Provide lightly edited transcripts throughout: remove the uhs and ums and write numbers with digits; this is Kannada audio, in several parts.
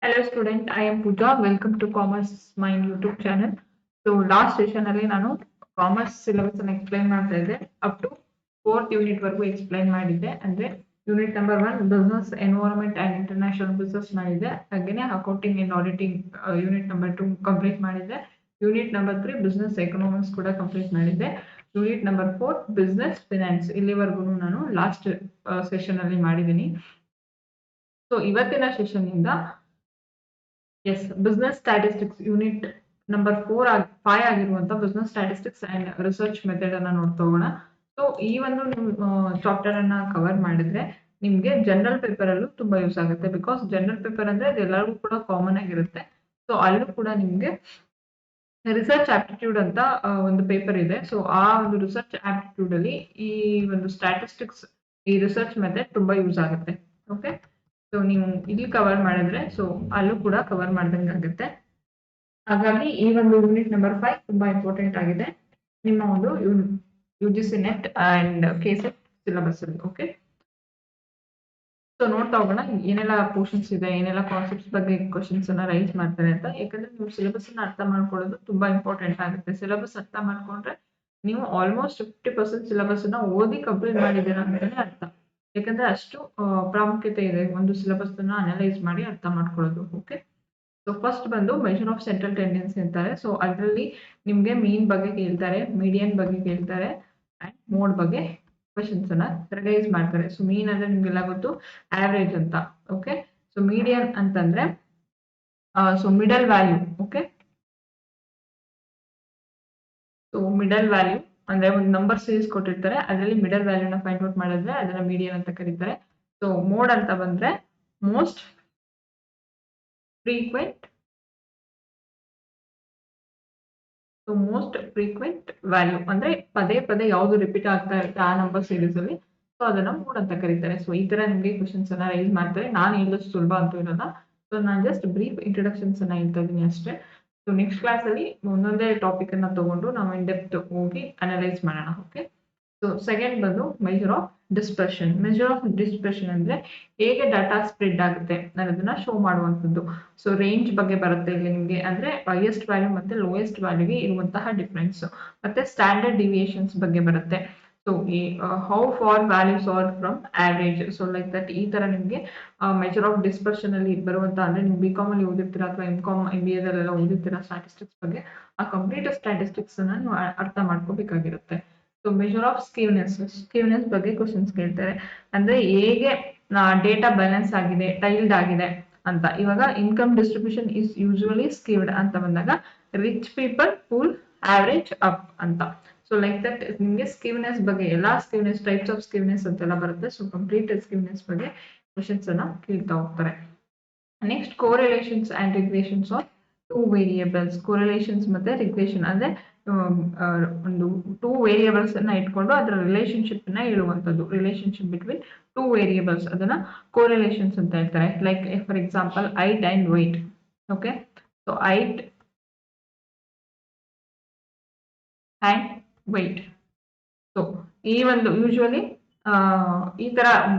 Hello student, I am Pooja. Welcome to Commerce Mind YouTube channel. So last session ಅಲ್ಲಿ ನಾನು ಕಾಮರ್ಸ್ ಸಿಲೆಬಸ್ ಅನ್ನು ಎಕ್ಸ್ಪ್ಲೈನ್ ಮಾಡ್ತಾ ಇದ್ದೆ. ಅಪ್ ಟು 4th ಯೂನಿಟ್ ವರೆಗೂ ಎಕ್ಸ್ಪ್ಲೈನ್ ಮಾಡಿದ್ದೆ. ಅಂದ್ರೆ unit number 1 business environment and international business ಮಾಡಿದ್ದೆ. ಹಾಗೇನೆ accounting and auditing unit number 2 complete ಮಾಡಿದ್ದೆ. ಯೂನಿಟ್ ನಂಬರ್ 3 ಬಿಸಿನೆಸ್ ಎಕನಾಮಿಕ್ಸ್ ಕೂಡ ಕಂಪ್ಲೀಟ್ ಮಾಡಿದ್ದೆ. ಯೂನಿಟ್ ನಂಬರ್ 4 ಬಿಸಿನೆಸ್ ಫೈನಾನ್ಸ್ ಇಲ್ಲಿವರೆಗೂ ನಾನು ಲಾಸ್ಟ್ ಸೆಷನ್ ಅಲ್ಲಿ ಮಾಡಿದ್ದೀನಿ. ಸೊ ಇವತ್ತಿನ ಸೆಷನ್ ಇಂದ as business statistics unit number 5 ಆಗಿರುವಂತ business statistics and research method ಅನ್ನ ನೋಡ್ತಾ ಹೋಗೋಣ. ಸೊ ಈ ಒಂದು ಚಾಪ್ಟರ್ ಅನ್ನ ಕವರ್ ಮಾಡಿದ್ರೆ ನಿಮ್ಗೆ ಜನರಲ್ ಪೇಪರ್ ಅಲ್ಲೂ ತುಂಬಾ ಯೂಸ್ ಆಗುತ್ತೆ. ಬಿಕಾಸ್ ಜನರಲ್ ಪೇಪರ್ ಅಂದ್ರೆ ಅದೆಲ್ಲರಿಗೂ ಕೂಡ ಕಾಮನ್ ಆಗಿರುತ್ತೆ. ಸೊ ಅಲ್ಲೂ ಕೂಡ ನಿಮ್ಗೆ ರಿಸರ್ಚ್ ಆಪ್ಟಿಟ್ಯೂಡ್ ಅಂತ ಒಂದು ಪೇಪರ್ ಇದೆ. ಸೊ ಆ ಒಂದು ರಿಸರ್ಚ್ ಆಪ್ಟಿಟ್ಯೂಡ್ ಅಲ್ಲಿ ಈ ಒಂದು ಸ್ಟ್ಯಾಟಿಸ್ಟಿಕ್ಸ್ ಈ ರಿಸರ್ಚ್ ಮೆಥಡ್ ತುಂಬಾ ಯೂಸ್ ಆಗುತ್ತೆ. ಓಕೆ, ಸೊ ನೀವು ಇಲ್ಲಿ ಕವರ್ ಮಾಡಿದ್ರೆ ಸೊ ಅಲ್ಲೂ ಕೂಡ ಕವರ್ ಮಾಡ್ದಂಗೆ ಆಗುತ್ತೆ. ಹಾಗಾಗಿ ಈ ಒಂದು ಯೂನಿಟ್ ನಂಬರ್ 5 ತುಂಬಾ ಇಂಪಾರ್ಟೆಂಟ್ ಆಗಿದೆ ನಿಮ್ಮ ಒಂದು UGC net and KCET syllabus ಅಲ್ಲಿ. ಓಕೆ, ಸೊ ನೋಡ್ತಾ ಹೋಗೋಣ ಏನೆಲ್ಲ ಪೋರ್ಷನ್ಸ್ ಇದೆ, ಏನೆಲ್ಲ ಕಾನ್ಸೆಪ್ಟ್ಸ್ ಬಗ್ಗೆ ಕ್ವಶನ್ಸ್ ಅನ್ನ ರೈಸ್ ಮಾಡ್ತಾರೆ ಅಂತ. ಯಾಕಂದ್ರೆ ನೀವು ಸಿಲೆಬಸ್ ಅನ್ನ ಅರ್ಥ ಮಾಡ್ಕೊಳ್ಳೋದು ತುಂಬಾ ಇಂಪಾರ್ಟೆಂಟ್ ಆಗುತ್ತೆ. ಸಿಲೆಬಸ್ ಅರ್ಥ ಮಾಡ್ಕೊಂಡ್ರೆ ನೀವು ಆಲ್ಮೋಸ್ಟ್ 50% ಸಿಲೆಬಸ್ ಅನ್ನ ಓದಿ ಕಂಪ್ಲೀಟ್ ಮಾಡಿದ್ದೀರಾ ಅಂತಾನೆ ಅರ್ಥ. ಯಾಕಂದ್ರೆ ಅಷ್ಟು ಪ್ರಾಮುಖ್ಯತೆ ಇದೆ ಒಂದು ಸಿಲೆಬಸ್ ಅನ್ನ ಅನಲೈಸ್ ಮಾಡಿ ಅರ್ಥ ಮಾಡ್ಕೊಳ್ಳೋದು. ಓಕೆ, ಸೊ ಫಸ್ಟ್ ಬಂದು ಮೆಜರ್ ಆಫ್ ಸೆಂಟ್ರಲ್ ಟೆಂಡೆನ್ಸಿ ಅಂತಾರೆ. ಸೊ ಅದರಲ್ಲಿ ನಿಮ್ಗೆ ಮೀನ್ ಬಗ್ಗೆ ಕೇಳ್ತಾರೆ, ಮೀಡಿಯನ್ ಬಗ್ಗೆ ಕೇಳ್ತಾರೆ ಅಂಡ್ ಮೋಡ್ ಬಗ್ಗೆ ಕ್ವಶನ್ಸ್ ಅನ್ನ ರೈಸ್ ಮಾಡ್ತಾರೆ. ಸೊ ಮೀನ್ ಅಂದ್ರೆ ನಿಮ್ಗೆಲ್ಲ ಗೊತ್ತು ಆವರೇಜ್ ಅಂತ. ಓಕೆ, ಸೊ ಮೀಡಿಯನ್ ಅಂತಂದ್ರೆ so middle value. Okay, so middle value ಅಂದ್ರೆ ಒಂದು ನಂಬರ್ ಸೀರೀಸ್ ಕೊಟ್ಟಿರ್ತಾರೆ, ಅದರಲ್ಲಿ ಮಿಡಲ್ ವ್ಯಾಲ್ಯೂನ ಫೈಂಡ್ ಔಟ್ ಮಾಡಿದ್ರೆ ಅದನ್ನ ಮೀಡಿಯನ್ ಅಂತ ಕರೀತಾರೆ. ಸೊ ಮೋಡ್ ಅಂತ ಬಂದ್ರೆ ಮೋಸ್ಟ್ ಫ್ರೀಕ್ವೆಂಟ್ ವ್ಯಾಲ್ಯೂ ಅಂದ್ರೆ ಪದೇ ಪದೇ ಯಾವ್ದು ರಿಪೀಟ್ ಆಗ್ತಾ ಇರುತ್ತೆ ಆ ನಂಬರ್ ಸೀರೀಸ್ ಅಲ್ಲಿ, ಸೊ ಅದನ್ನ ಮೋಡ್ ಅಂತ ಕರೀತಾರೆ. ಸೊ ಈ ತರ ನಿಮ್ಗೆ ಕ್ವಶನ್ಸ್ ಅನ್ನ ರೈಸ್ ಮಾಡ್ತಾರೆ. ನಾನು ಹೇಳೋದು ಸುಲಭ ಅಂತೂ ಇರೋಲ್ಲ. ಸೊ ನಾನು ಜಸ್ಟ್ ಬ್ರೀಫ್ ಇಂಟ್ರೊಡಕ್ಷನ್ಸ್ ಅನ್ನ ಹೇಳ್ತಾ ಇದೀನಿ ಅಷ್ಟೇ. ಸೊ ನೆಕ್ಸ್ಟ್ ಕ್ಲಾಸ್ ಅಲ್ಲಿ ಒಂದೊಂದೇ ಟಾಪಿಕ್ ಅನ್ನ ತಗೊಂಡು ನಾವು ಇನ್ ಡೆಪ್ತ್ ಹೋಗಿ ಅನಲೈಸ್ ಮಾಡೋಣ. ಓಕೆ, ಸೊ ಸೆಕೆಂಡ್ ಬಂದು measure of dispersion. Measure of dispersion ಅಂದ್ರೆ ಹೇಗೆ ಡಾಟಾ ಸ್ಪ್ರೆಡ್ ಆಗುತ್ತೆ ಅನ್ನೋದನ್ನ ಶೋ ಮಾಡುವಂಥದ್ದು. ಸೊ ರೇಂಜ್ ಬಗ್ಗೆ ಬರುತ್ತೆ ಇಲ್ಲಿ ನಿಮ್ಗೆ, ಅಂದ್ರೆ ಹೈಯೆಸ್ಟ್ ವ್ಯಾಲ್ಯೂ ಮತ್ತೆ ಲೋಯೆಸ್ಟ್ ವ್ಯಾಲ್ಯೂಗೆ ಇರುವಂತಹ ಡಿಫ್ರೆನ್ಸ್. ಮತ್ತೆ ಸ್ಟ್ಯಾಂಡರ್ಡ್ ಡಿವಿಯೇಷನ್ಸ್ ಬಗ್ಗೆ ಬರುತ್ತೆ. So how far values are from average. So like that ಈ ತರ ನಿಮ್ಗೆ ಮೆಜರ್ ಆಫ್ ಡಿಸ್ಪರ್ಷನ್ ಅಲ್ಲಿ ಬರುವಂತ, ಅಂದ್ರೆ ನೀವು BCom ಅಲ್ಲಿ ಓದಿರ್ತೀರಾ ಅಥವಾ MCom MBA ದಲ್ಲೆಲ್ಲ ಓದಿರ್ತೀರಾ ಸ್ಟ್ಯಾಟಿಸ್ಟಿಕ್ಸ್ ಬಗ್ಗೆ, ಆ ಕಂಪ್ಲೀಟ್ ಸ್ಟ್ಯಾಟಿಸ್ಟಿಕ್ಸ್ ಅನ್ನ ನೀವು ಅರ್ಥ ಮಾಡ್ಕೋಬೇಕಾಗಿರುತ್ತೆ. ಸೊ ಮೆಜರ್ ಆಫ್ ಸ್ಕೀವ್ನೆಸ್ ಬಗ್ಗೆ ಕ್ವಶನ್ಸ್ ಕೇಳ್ತಾರೆ. ಅಂದ್ರೆ ಹೇಗೆ ಡೇಟಾ ಬ್ಯಾಲೆನ್ಸ್ ಆಗಿದೆ, ಟೈಲ್ಡ್ ಆಗಿದೆ ಅಂತ. ಇವಾಗ ಇನ್ಕಮ್ ಡಿಸ್ಟ್ರಿಬ್ಯೂಷನ್ ಇಸ್ ಯೂಶುವಲಿ ಸ್ಕೀವ್ಡ್ ಅಂತ ಬಂದಾಗ rich people pool average up ಅಂತ. ಸೊ ಲೈಕ್ ದಟ್ ನಿಮ್ಗೆ ಸ್ಕೀವ್ನೆಸ್ ಬಗ್ಗೆ ಎಲ್ಲಾ ಸ್ಕೀವ್ನೆಸ್ ಟೈಪ್ಸ್ ಆಫ್ ಸ್ಕೀವ್ನೆಸ್ ಅಂತೆಲ್ಲ ಬರುತ್ತೆ. ಸೊ ಕಂಪ್ಲೀಟ್ ಸ್ಕೀವ್ನೆಸ್ ಬಗ್ಗೆ ಕ್ವಶನ್ಸ್ ಅನ್ನ ಕೇಳ್ತಾ ಹೋಗ್ತಾರೆ. Next correlations and regressions of two variables. Correlations ಮತ್ತೆ ರಿಗ್ರೆಷನ್ ಅಂದ್ರೆ ಒಂದು ಟೂ ವೇರಿಯೇಬಲ್ಸ್ ಅನ್ನ ಇಟ್ಕೊಂಡು ಅದರ ರಿಲೇಶನ್ಶಿಪ್ ನ ಹೇಳುವಂತದ್ದು. ರಿಲೇಶನ್ಶಿಪ್ ಬಿಟ್ವೀನ್ ಟೂ ವೇರಿಯೇಬಲ್ಸ್ ಅದನ್ನ ಕೋರಿಲೇಷನ್ಸ್ ಅಂತ ಹೇಳ್ತಾರೆ. Like for example height and weight. Okay, so height and weight. So ಈ ಒಂದು ಯೂಶುವಲಿ ಈ ತರ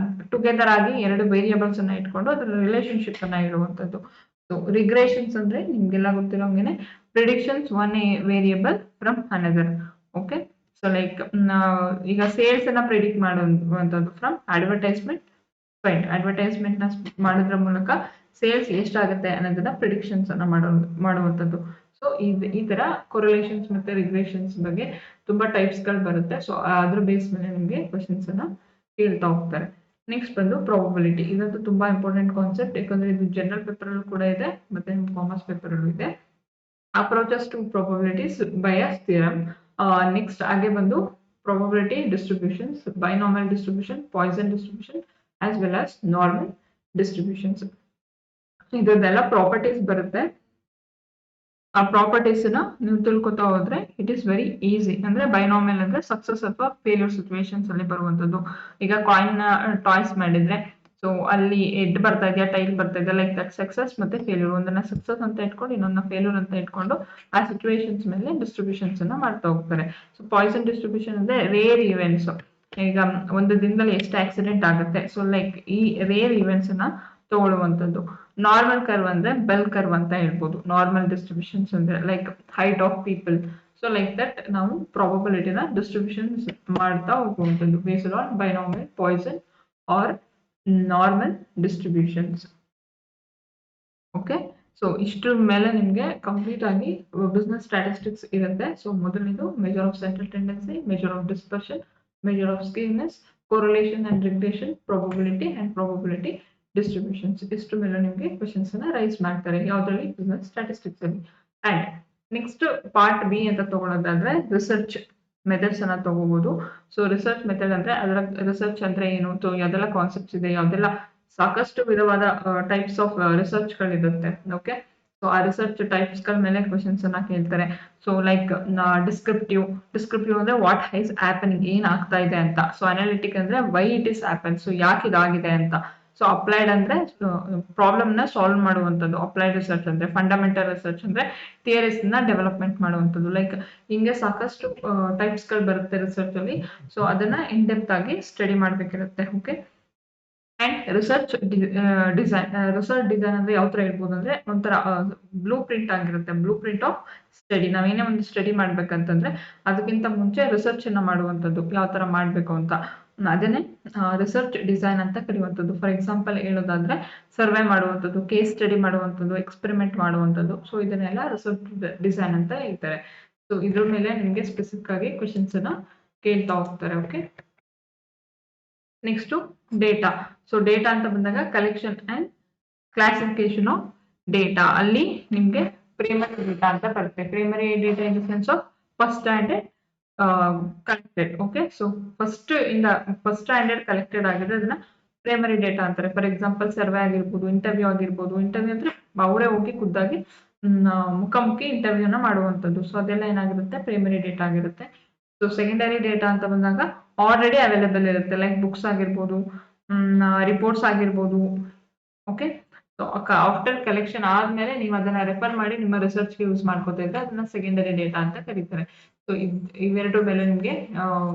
ಟುಗೆದರ್ ಆಗಿ ಎರಡು ವೇರಿಯೇಬಲ್ಸ್ ಅನ್ನ ಇಟ್ಕೊಂಡು ಅದರ ರಿಲೇಶನ್ಶಿಪ್ ಅನ್ನ ಹೇಳುವಂತದ್ದು. ಸೊ ರಿಗ್ರೆಷನ್ಸ್ ಅಂದ್ರೆ ನಿಮ್ಗೆಲ್ಲ ಗೊತ್ತಿರೋಂಗೆನೆ predictions one variable from another. Okay, so like ಈಗ ಸೇಲ್ಸ್ ಅನ್ನ ಪ್ರಿಡಿಕ್ಟ್ ಮಾಡುವಂತದ್ದು ಫ್ರಮ್ ಅಡ್ವರ್ಟೈಸ್ಮೆಂಟ್ ಸ್ಪೆಂಡ್. ಅಡ್ವರ್ಟೈಸ್ಮೆಂಟ್ ನ ಮಾಡೋದ್ರ ಮೂಲಕ ಸೇಲ್ಸ್ ಎಷ್ಟಾಗುತ್ತೆ ಅನ್ನೋದನ್ನ ಪ್ರಿಡಿಕ್ಷನ್ಸ್ ಅನ್ನ ಮಾಡುವಂತದ್ದು. ಸೊ ಈ ತರ ಕೊರಿಲೇಷನ್ಸ್ ಮತ್ತೆ ರಿಗ್ರೆಷನ್ಸ್ ಬಗ್ಗೆ ತುಂಬಾ ಟೈಪ್ಸ್ ಗಳು ಬರುತ್ತೆ. ಸೊ ಅದ್ರ ಬೇಸ್ ಮೇಲೆ ನಿಮ್ಗೆ ಕ್ವಶನ್ಸ್ ಅನ್ನ ಕೇಳ್ತಾ ಹೋಗ್ತಾರೆ. ನೆಕ್ಸ್ಟ್ ಬಂದು ಪ್ರಾಬಬಿಲಿಟಿ. ಇದಂತೂ ತುಂಬಾ ಇಂಪಾರ್ಟೆಂಟ್ ಕಾನ್ಸೆಪ್ಟ್, ಯಾಕಂದ್ರೆ ಇದು ಜನರಲ್ ಪೇಪರ್ ಅಲ್ಲೂ ಕೂಡ ಇದೆ ಮತ್ತೆ ಕಾಮರ್ಸ್ ಪೇಪರ್ ಅಲ್ಲೂ ಇದೆ. Approaches to probabilities Bayes theorem. Next ಹಾಗೆ ಬಂದು probability distributions, binomial distribution, Poisson distribution as well as normal distributions. ಇದೆಲ್ಲ ಪ್ರಾಪರ್ಟೀಸ್ ಬರುತ್ತೆ. ಆ ಪ್ರಾಪರ್ಟೀಸ್ ನ ನೀವು ತಿಳ್ಕೊತಾ ಹೋದ್ರೆ ಇಟ್ ಇಸ್ ವೆರಿ ಈಸಿ. ಅಂದ್ರೆ ಬೈನಾಮಿಯಲ್ ಅಂದ್ರೆ ಸಕ್ಸಸ್ ಅಥವಾ ಫೇಲ್ಯೂರ್ ಸಿಚುವೇಶನ್ಸ್ ಅಲ್ಲಿ ಬರುವಂತದ್ದು. ಈಗ ಕಾಯಿನ್ ಟಾಯ್ಸ್ ಮಾಡಿದ್ರೆ ಸೊ ಅಲ್ಲಿ ಹೆಡ್ ಬರ್ತಾ ಇದೆಯಾ ಟೈಲ್ ಬರ್ತಾ ಇದೆಯಾ, ಲೈಕ್ ದಟ್ ಸಕ್ಸಸ್ ಮತ್ತೆ ಫೇಲ್ಯೂರ್. ಒಂದನ್ನ ಸಕ್ಸಸ್ ಅಂತ ಇಟ್ಕೊಂಡು ಇನ್ನೊಂದನ್ನ ಫೇಲ್ಯೂರ್ ಅಂತ ಇಟ್ಕೊಂಡು ಆ ಸಿಚುವೇಶನ್ಸ್ ಮೇಲೆ ಡಿಸ್ಟ್ರಿಬ್ಯೂಷನ್ಸ್ ಅನ್ನ ಮಾಡ್ತಾ ಹೋಗ್ತಾರೆ. ಸೊ ಪಾಯ್ಸನ್ ಡಿಸ್ಟ್ರಿಬ್ಯೂಷನ್ ಅಂದ್ರೆ ರೇರ್ ಇವೆಂಟ್ಸ್. ಈಗ ಒಂದು ದಿನದಲ್ಲಿ ಎಷ್ಟು ಆಕ್ಸಿಡೆಂಟ್ ಆಗುತ್ತೆ, ಸೊ ಲೈಕ್ ಈ ರೇರ್ ಇವೆಂಟ್ಸ್ ಅನ್ನ ತಗೊಳ್ಳುವಂಥದ್ದು. ನಾರ್ಮಲ್ ಕರ್ವ್ ಅಂದ್ರೆ ಬೆಲ್ ಕರ್ವ್ ಅಂತ ಹೇಳ್ಬೋದು. ನಾರ್ಮಲ್ ಡಿಸ್ಟ್ರಿಬ್ಯೂಷನ್ಸ್ ಅಂದ್ರೆ like height of people. So like that ನಾವು ಪ್ರಾಬಬಿಲಿಟಿನ ಡಿಸ್ಟ್ರಿಬ್ಯೂಷನ್ಸ್ ಮಾಡ್ತಾ ಹೋಗುವಂಥದ್ದು based on binomial, Poisson or normal distributions. Okay, so ಇಷ್ಟ್ರ ಮೇಲೆ ನಿಮಗೆ ಕಂಪ್ಲೀಟ್ ಆಗಿ ಬಿಸ್ನೆಸ್ ಸ್ಟ್ಯಾಟಿಸ್ಟಿಕ್ಸ್ ಇರುತ್ತೆ. ಸೊ ಮೊದಲನೇದು measure of central tendency, measure of dispersion, measure of skewness, correlation and regression, probability and probability distributions. ಇಷ್ಟು ಮೇಲೆ ನಿಮಗೆ ಕ್ವೆಶ್ಚನ್ಸ್ ಅನ್ನ ರೈಸ್ ಮಾಡ್ತಾರೆ ಯಾವ್ದ್ರಲ್ಲಿ, ಬಿಸ್ನೆಸ್ ಸ್ಟ್ಯಾಟಿಸ್ಟಿಕ್ಸ್ ಅಲ್ಲಿ. ಅಂಡ್ ನೆಕ್ಸ್ಟ್ ಪಾರ್ಟ್ ಬಿ ಅಂತ ತಗೊಳ್ಳೋದಾದ್ರೆ ರಿಸರ್ಚ್ ಮೆಥಡ್ಸ್ ಅನ್ನ ತಗೋಬಹುದು. ಸೊ ರಿಸರ್ಚ್ ಮೆಥಡ್ ಅಂದ್ರೆ ಅದರ ರಿಸರ್ಚ್ ಅಂದ್ರೆ ಏನು, ಸೊ ಯಾವ್ದೆಲ್ಲ ಕಾನ್ಸೆಪ್ಟ್ಸ್ ಇದೆ, ಯಾವ್ದೆಲ್ಲ ಸಾಕಷ್ಟು ವಿಧವಾದ ಟೈಪ್ಸ್ ಆಫ್ ರಿಸರ್ಚ್ ಗಳಿರುತ್ತೆ. ಓಕೆ, ಸೊ ಆ ರಿಸರ್ಚ್ ಟೈಪ್ಸ್ ಗಳ ಮೇಲೆ ಕ್ವೆಶನ್ಸ್ ಅನ್ನ ಕೇಳ್ತಾರೆ. ಸೊ ಲೈಕ್ ಡಿಸ್ಕ್ರಿಪ್ಟಿವ್ ಅಂದ್ರೆ ವಾಟ್ ಹೈಸ್ ಹ್ಯಾಪನಿಂಗ್, ಏನ್ ಆಗ್ತಾ ಇದೆ ಅಂತ. ಸೊ ಅನಾಲಿಟಿಕ್ ಅಂದ್ರೆ why it is happen, so ಯಾಕೆ ಇದಾಗಿದೆ ಅಂತ. ಸೊ ಅಪ್ಲೈಡ್ ಅಂದ್ರೆ ಪ್ರಾಬ್ಲಮ್ ನ ಸಾಲ್ವ್ ಮಾಡುವಂಥದ್ದು. ಅಪ್ಲೈಡ್ ರಿಸರ್ಚ್ ಅಂದ್ರೆ ಫಂಡಮೆಂಟಲ್ ರಿಸರ್ಚ್ ಅಂದ್ರೆ ಥಿಯರೀಸ್ ನ ಡೆವಲಪ್ಮೆಂಟ್ ಮಾಡುವಂಥದ್ದು. ಲೈಕ್ ಹಿಂಗೆ ಸಾಕಷ್ಟು ಟೈಪ್ಸ್ ಗಳು ಬರುತ್ತೆ ರಿಸರ್ಚ್ ಅಲ್ಲಿ. ಸೊ ಅದನ್ನ ಇನ್ ಡೆಪ್ತ್ ಆಗಿ ಸ್ಟಡಿ ಮಾಡ್ಬೇಕಿರುತ್ತೆ. ಓಕೆ, ಅಂಡ್ ರಿಸರ್ಚ್ ಡಿಸೈನ್ ಅಂದ್ರೆ ಯಾವ ತರ ಇರ್ಬೋದು ಅಂದ್ರೆ ಒಂಥರ ಬ್ಲೂ ಪ್ರಿಂಟ್ ಆಗಿರುತ್ತೆ. Blueprint of study. ನಾವೇನೇ ಒಂದು ಸ್ಟಡಿ ಮಾಡ್ಬೇಕಂತಂದ್ರೆ ಅದಕ್ಕಿಂತ ಮುಂಚೆ ರಿಸರ್ಚ್ ಅನ್ನ ಮಾಡುವಂಥದ್ದು, ಯಾವ ತರ ಮಾಡ್ಬೇಕು ಅಂತ. ಅದನ್ನೇ ರಿಸರ್ಚ್ ಡಿಸೈನ್ ಅಂತ ಕರೆಯುವಂಥದ್ದು. ಫಾರ್ ಎಕ್ಸಾಂಪಲ್ ಹೇಳೋದಾದ್ರೆ ಸರ್ವೆ ಮಾಡುವಂಥದ್ದು, ಕೇಸ್ ಸ್ಟಡಿ ಮಾಡುವಂಥದ್ದು, ಎಕ್ಸ್ಪೆರಿಮೆಂಟ್ ಮಾಡುವಂಥದ್ದು. ಸೊ ಇದನ್ನೆಲ್ಲ ರಿಸರ್ಚ್ ಡಿಸೈನ್ ಅಂತ ಹೇಳ್ತಾರೆ. ಸೊ ಇದ್ರ ಮೇಲೆ ನಿಮ್ಗೆ ಸ್ಪೆಸಿಫಿಕ್ ಆಗಿ ಕ್ವೆಶನ್ಸ್ ಅನ್ನ ಕೇಳ್ತಾ ಹೋಗ್ತಾರೆ. Okay, next data. So data ಅಂತ ಬಂದಾಗ collection and classification of data. ಅಲ್ಲಿ ನಿಮ್ಗೆ ಪ್ರೈಮರಿ ಡೇಟಾ ಅಂತ ಬರುತ್ತೆ. Primary data in the sense of first standard collected. Okay, so first standard collected ಆಗಿದೆ ಅದನ್ನ ಪ್ರೈಮರಿ ಡೇಟಾ ಅಂತಾರೆ. ಫಾರ್ ಎಕ್ಸಾಂಪಲ್ ಸರ್ವೆ ಆಗಿರ್ಬೋದು, ಇಂಟರ್ವ್ಯೂ ಆಗಿರ್ಬೋದು. ಇಂಟರ್ವ್ಯೂ ಅಂದ್ರೆ ಅವರೇ ಹೋಗಿ ಖುದ್ದಾಗಿ ಮುಖಾಮುಖಿ ಇಂಟರ್ವ್ಯೂನ ಮಾಡುವಂಥದ್ದು. ಸೊ ಅದೆಲ್ಲ ಏನಾಗಿರುತ್ತೆ, ಪ್ರೈಮರಿ ಡೇಟಾ ಆಗಿರುತ್ತೆ. ಸೊ ಸೆಕೆಂಡರಿ ಡೇಟಾ ಅಂತ ಬಂದಾಗ ಆಲ್ರೆಡಿ ಅವೈಲೇಬಲ್ ಇರುತ್ತೆ. ಲೈಕ್ ಬುಕ್ಸ್ ಆಗಿರ್ಬೋದು, ರಿಪೋರ್ಟ್ಸ್ ಆಗಿರ್ಬೋದು. ಓಕೆ, ಸೊ ಆಫ್ಟರ್ ಕಲೆಕ್ಷನ್ ಆದ್ಮೇಲೆ ನೀವು ಅದನ್ನ ರೆಫರ್ ಮಾಡಿ ನಿಮ್ಮ ರಿಸರ್ಚ್ಗೆ ಯೂಸ್ ಮಾಡ್ಕೋತಾ ಇದ್ರೆ ಅದನ್ನ ಸೆಕೆಂಡರಿ ಡೇಟಾ ಅಂತ ಕರೀತಾರೆ. ಸೊ ಇವೆರಡು ಮೇಲೆ ನಿಮಗೆ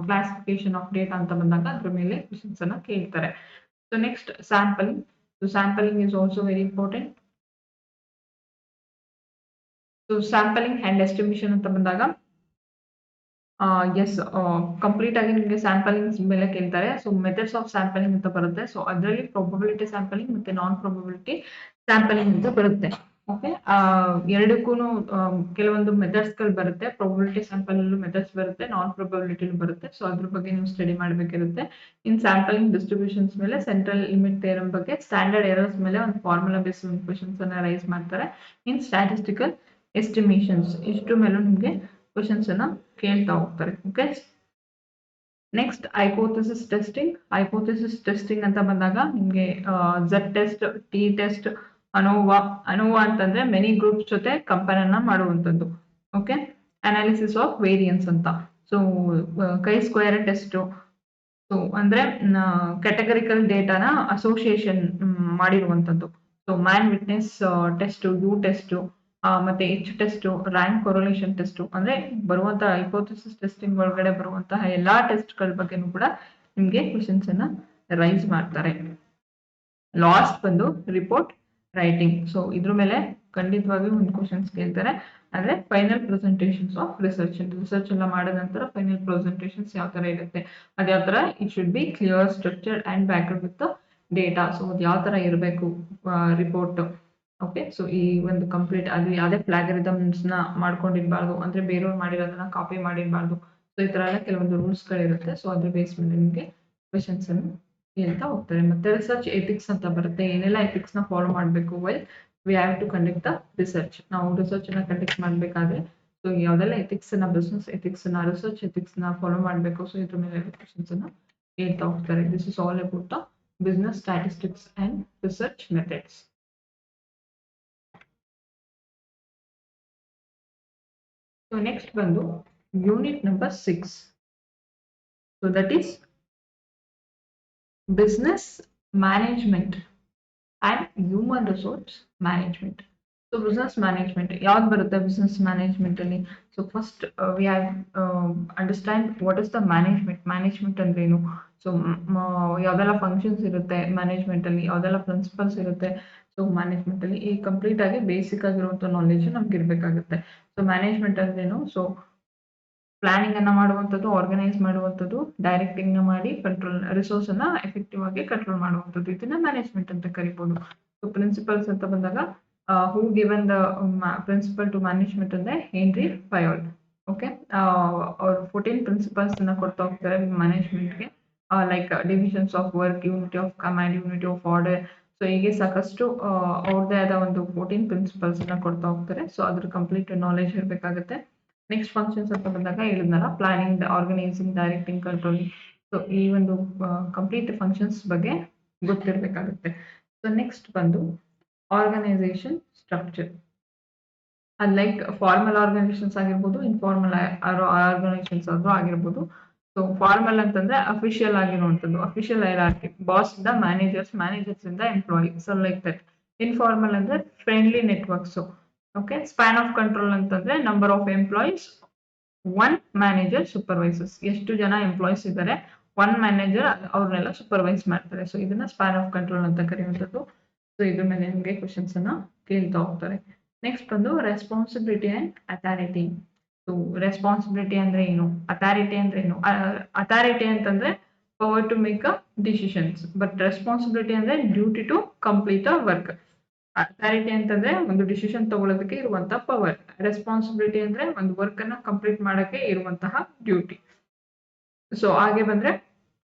ಕ್ಲಾಸಿಫಿಕೇಶನ್ ಆಫ್ ಡೇಟಾ ಅಂತ ಬಂದಾಗ ಅದ್ರ ಮೇಲೆ ಕ್ವೆಶನ್ಸ್ ಅನ್ನ ಕೇಳ್ತಾರೆ. So next sampling. So sampling is also very important. So sampling and estimation ಅಂತ ಬಂದಾಗ ಎಸ್, ಕಂಪ್ಲೀಟ್ ಆಗಿ ನಿಮಗೆ ಸ್ಯಾಂಪಲಿಂಗ್ ಮೇಲೆ ಕೇಳ್ತಾರೆ. ಸೊ ಮೆಥಡ್ಸ್ ಆಫ್ ಸ್ಯಾಂಪಲಿಂಗ್ ಅಂತ ಬರುತ್ತೆ. ಸೊ ಅದರಲ್ಲಿ ಪ್ರಾಬಬಿಲಿಟಿ ಸ್ಯಾಂಪಲಿಂಗ್ ಮತ್ತೆ ನಾನ್ ಪ್ರಾಬಬಿಲಿಟಿ ಸ್ಯಾಂಪಲಿಂಗ್ ಅಂತ ಬರುತ್ತೆ. ಓಕೆ, ಎರಡಕ್ಕೂ ಕೆಲವೊಂದು ಮೆಥಡ್ಸ್ ಗಳು ಬರುತ್ತೆ. ಪ್ರಾಬಬಿಲಿಟಿ ಸ್ಯಾಂಪಲ್ ಅಲ್ಲೂ ಮೆಥಡ್ಸ್ ಬರುತ್ತೆ, ನಾನ್ ಪ್ರಾಬಬಿಲಿಟಿ ಬರುತ್ತೆ. ಸೊ ಅದ್ರ ಬಗ್ಗೆ ನೀವು ಸ್ಟಡಿ ಮಾಡಬೇಕಿರುತ್ತೆ. ಇನ್ ಸ್ಯಾಂಪಲಿಂಗ್ ಡಿಸ್ಟ್ರಿಬ್ಯೂಷನ್ಸ್ ಮೇಲೆ ಸೆಂಟ್ರಲ್ ಲಿಮಿಟ್ ಥಿಯರಮ್ ಬಗ್ಗೆ, ಸ್ಟ್ಯಾಂಡರ್ಡ್ ಎರರ್ಸ್ ಮೇಲೆ ಒಂದು ಫಾರ್ಮುಲಾ ಬೇಸ್ಡ್ ಒಂದು ಕ್ವೆಶನ್ಸ್ ಅನ್ನ ರೈಸ್ ಮಾಡ್ತಾರೆ. ಇನ್ ಸ್ಟ್ಯಾಟಿಸ್ಟಿಕಲ್ ಎಸ್ಟಿಮೇಷನ್ಸ್ ಇಷ್ಟು ಮೇಲೂ ನಿಮಗೆ ಕ್ವೆಶನ್ಸ್ ಅನ್ನ ಕೇಳ್ತಾ ಹೋಗ್ತಾರೆ. Okay, next hypothesis testing. Hypothesis testing ಅಂತ ಬಂದಾಗ ನಿಮ್ಗೆ Z test, T test, ANOVA ಅಂತಂದ್ರೆ ಮೆನಿ ಗ್ರೂಪ್ಸ್ ಜೊತೆ ಕಂಪೇರ್ ಅನ್ನ ಮಾಡುವಂಥದ್ದು. ಓಕೆ, ಅನಾಲಿಸಿಸ್ ಆಫ್ ವೇರಿಯನ್ಸ್ ಅಂತ. So chi square test. So ಅಂದ್ರೆ ಕ್ಯಾಟಗರಿಕಲ್ ಡೇಟಾನ ಅಸೋಸಿಯೇಷನ್ ಮಾಡಿರುವಂಥದ್ದು. So Mann Whitney test, U test, ಮತ್ತೆ H test, rank correlation test. ಅಂದ್ರೆ ಬರುವಂತಹ ಹೈಪೋಥೆಸಿಸ್ ಟೆಸ್ಟಿಂಗ್ ಒಳಗಡೆ ಬರುವಂತಹ ಎಲ್ಲಾ ಟೆಸ್ಟ್ ಗಳ ಬಗ್ಗೆನೂ ಕೂಡ ನಿಮ್ಗೆ ಕ್ವೆಶನ್ಸ್ ಅನ್ನ ರೈಸ್ ಮಾಡ್ತಾರೆ. ಲಾಸ್ಟ್ ಬಂದು ರಿಪೋರ್ಟ್ ರೈಟಿಂಗ್. ಸೊ ಇದ್ರ ಮೇಲೆ ಖಂಡಿತವಾಗಿಯೂ ಒಂದು ಕ್ವೆಶನ್ಸ್ ಕೇಳ್ತಾರೆ. ಅಂದ್ರೆ ಫೈನಲ್ ಪ್ರೆಸೆಂಟೇಷನ್ಸ್ ಆಫ್ ರಿಸರ್ಚ್ ಎಲ್ಲ ಮಾಡಿದ ನಂತರ ಫೈನಲ್ ಪ್ರೆಸೆಂಟೇಷನ್ಸ್ ಯಾವ ತರ ಇರುತ್ತೆ, ಅದ್ ಯಾವ ತರ it should be clear, structured and backed with data. So ಅದು ಯಾವ ತರ ಇರಬೇಕು ರಿಪೋರ್ಟ್. ಓಕೆ, ಸೊ ಈ ಒಂದು ಕಂಪ್ಲೀಟ್ ಅದು ಯಾವುದೇ ಫ್ಲಾಗರಿದಮ್ಸ್ ನ ಮಾಡ್ಕೊಂಡಿರ್ಬಾರ್ದು, ಅಂದ್ರೆ ಬೇರೆಯವ್ರು ಮಾಡಿರೋದನ್ನ ಕಾಪಿ ಮಾಡಿರ್ಬಾರ್ದು. ಸೊ ಈ ತರ ಎಲ್ಲ ಕೆಲವೊಂದು ರೂಲ್ಸ್ ಗಳಿರುತ್ತೆ. ಸೊ ಅದ್ರ ಬೇಸ್ ಮೇಲೆ ನಿಮಗೆ ಕ್ವೆಶನ್ಸ್ ಅನ್ನು ಹೇಳ್ತಾ ಹೋಗ್ತಾರೆ. ಮತ್ತೆ ರಿಸರ್ಚ್ ಎಥಿಕ್ಸ್ ಅಂತ ಬರುತ್ತೆ. ಏನೆಲ್ಲ ಎಥಿಕ್ಸ್ ನ ಫಾಲೋ ಮಾಡಬೇಕು while we have to conduct the research. ನಾವು ರಿಸರ್ಚ್ ಅನ್ನ ಕಂಡಕ್ಟ್ ಮಾಡ್ಬೇಕಾದ್ರೆ ಸೊ ಯಾವ್ದೆಲ್ಲ ಎಥಿಕ್ಸ್ ನ, ಬಿಸ್ನೆಸ್ ಎಥಿಕ್ಸ್ ನ, ರಿಸರ್ಚ್ ಎಥಿಕ್ಸ್ ನ ಫಾಲೋ ಮಾಡಬೇಕು. ಸೊ ಇದ್ರ ಮೇಲೆ ಕ್ವೆಶನ್ಸ್ ಅನ್ನ ಹೇಳ್ತಾ ಹೋಗ್ತಾರೆ. This is all about the business statistics and research methods. So next ಬಂದು unit number 6. So that is business management and human resource management. So business management ಯಾವ್ದು ಬರುತ್ತೆ business management ಅಲ್ಲಿ. So first we have understand what is the management ಅಂದ್ರೆ ಏನು. ಸೊ ಯಾವ್ದೆಲ್ಲ ಫಂಕ್ಷನ್ಸ್ ಇರುತ್ತೆ ಮ್ಯಾನೇಜ್ಮೆಂಟ್ ಅಲ್ಲಿ, ಯಾವ್ದೆಲ್ಲ ಪ್ರಿನ್ಸಿಪಲ್ಸ್ ಇರುತ್ತೆ ಸೊ ಮ್ಯಾನೇಜ್ಮೆಂಟ್ ಅಲ್ಲಿ, ಈ ಕಂಪ್ಲೀಟ್ ಆಗಿ ಬೇಸಿಕ್ ಆಗಿರುವಂತ ನಾಲೆಜ್ ನಮ್ಗೆ ಇರ್ಬೇಕಾಗುತ್ತೆ. ಸೊ ಮ್ಯಾನೇಜ್ಮೆಂಟ್ ಅಂದ್ರೇನು, ಸೊ ಪ್ಲಾನಿಂಗ್ ಅನ್ನ ಮಾಡುವಂಥದ್ದು, ಆರ್ಗನೈಸ್ ಮಾಡುವಂಥದ್ದು, ಡೈರೆಕ್ಟಿಂಗ್ ನ ಮಾಡಿ ಕಂಟ್ರೋಲ್ ರಿಸೋರ್ಸ್ ಅನ್ನ ಎಫೆಕ್ಟಿವ್ ಆಗಿ ಕಂಟ್ರೋಲ್ ಮಾಡುವಂಥದ್ದು, ಇದನ್ನ ಮ್ಯಾನೇಜ್ಮೆಂಟ್ ಅಂತ ಕರಿಬಹುದು. ಸೊ ಪ್ರಿನ್ಸಿಪಲ್ಸ್ ಅಂತ ಬಂದಾಗ who given the principle to management ಅಂದ್ರೆ ಹೆನ್ರಿ ಫಯೋಲ್. ಓಕೆ, ಅವ್ರು 14 ಪ್ರಿನ್ಸಿಪಲ್ಸ್ ಅನ್ನ ಕೊಡ್ತಾ ಹೋಗ್ತಾರೆ ಮ್ಯಾನೇಜ್ಮೆಂಟ್ಗೆ, like divisions of work, unity of command, unity of order. So ಹೀಗೆ ಸಾಕಷ್ಟು ಅವ್ರದ್ದೇ ಆದ ಒಂದು 14 ಪ್ರಿನ್ಸಿಪಲ್ಸ್ ಅನ್ನ ಕೊಡ್ತಾ ಹೋಗ್ತಾರೆ. ಸೊ ಅದ್ರ ಕಂಪ್ಲೀಟ್ ನಾಲೆಜ್ ಇರಬೇಕಾಗುತ್ತೆ. ನೆಕ್ಸ್ಟ್ ಫಂಕ್ಷನ್ಸ್ ಅಂತ ಬಂದಾಗ ಹೇಳಿದ್ನಲ್ಲ, planning, organising, directing, controlling. So ಈ ಒಂದು ಕಂಪ್ಲೀಟ್ ಫಂಕ್ಷನ್ಸ್ ಬಗ್ಗೆ ಗೊತ್ತಿರಬೇಕಾಗುತ್ತೆ. ಸೊ ನೆಕ್ಸ್ಟ್ ಬಂದು ಆರ್ಗನೈಸೇಷನ್ ಸ್ಟ್ರಕ್ಚರ್. ಅದು ಲೈಕ್ ಫಾರ್ಮಲ್ ಆರ್ಗನೈಸೇಷನ್ಸ್ ಆಗಿರ್ಬೋದು, ಇನ್ಫಾರ್ಮಲ್ ಆರ್ಗನೈಸೇಷನ್ಸ್ ಆದ್ರೂ ಆಗಿರ್ಬೋದು. ಸೊ ಫಾರ್ಮಲ್ ಅಂತಂದ್ರೆ ಅಫಿಷಿಯಲ್ ಆಗಿರುವಂತದ್ದು, ಅಫಿಷಿಯಲ್ ಹೈರಾರ್ಕಿ, ಬಾಸ್ ಇಂದ ಮ್ಯಾನೇಜರ್ಸ್, ಮ್ಯಾನೇಜರ್ಸ್ ಇಂದ employee, so like that. Informal ಅಂದ್ರೆ friendly networks. Okay, span of control ಅಂತಂದ್ರೆ number of employees, one manager supervisors. ಎಷ್ಟು ಜನ ಎಂಪ್ಲಾಯೀಸ್ ಇದ್ದಾರೆ, ಒನ್ ಮ್ಯಾನೇಜರ್ ಅವ್ರನ್ನೆಲ್ಲ ಸೂಪರ್ವೈಸ್ ಮಾಡ್ತಾರೆ. ಸೊ ಇದನ್ನ ಸ್ಪ್ಯಾನ್ ಆಫ್ ಕಂಟ್ರೋಲ್ ಅಂತ ಕರೆಯುವಂಥದ್ದು. ಸೊ ಇದ್ರ ಮೇಲೆ ನಿಮಗೆ ಕ್ವಶನ್ಸ್ ಅನ್ನ ಕೇಳ್ತಾ ಹೋಗ್ತಾರೆ. ನೆಕ್ಸ್ಟ್ ಬಂದು responsibility and authority. So responsibility ಅಂದ್ರೆ ಏನು, ಅಥಾರಿಟಿ ಅಂದ್ರೆ ಏನು. ಅಥಾರಿಟಿ ಅಂತಂದ್ರೆ power to make a decisions, but responsibility ಅಂದ್ರೆ duty to complete a work. Authority ಅಂತಂದ್ರೆ ಒಂದು ಡಿಸಿಷನ್ ತಗೊಳ್ಳೋದಕ್ಕೆ ಇರುವಂತಹ ಪವರ್, ರೆಸ್ಪಾನ್ಸಿಬಿಲಿಟಿ ಅಂದ್ರೆ ಒಂದು ವರ್ಕ್ ಅನ್ನ ಕಂಪ್ಲೀಟ್ ಮಾಡಕ್ಕೆ ಇರುವಂತಹ ಡ್ಯೂಟಿ. ಸೊ ಹಾಗೆ ಬಂದ್ರೆ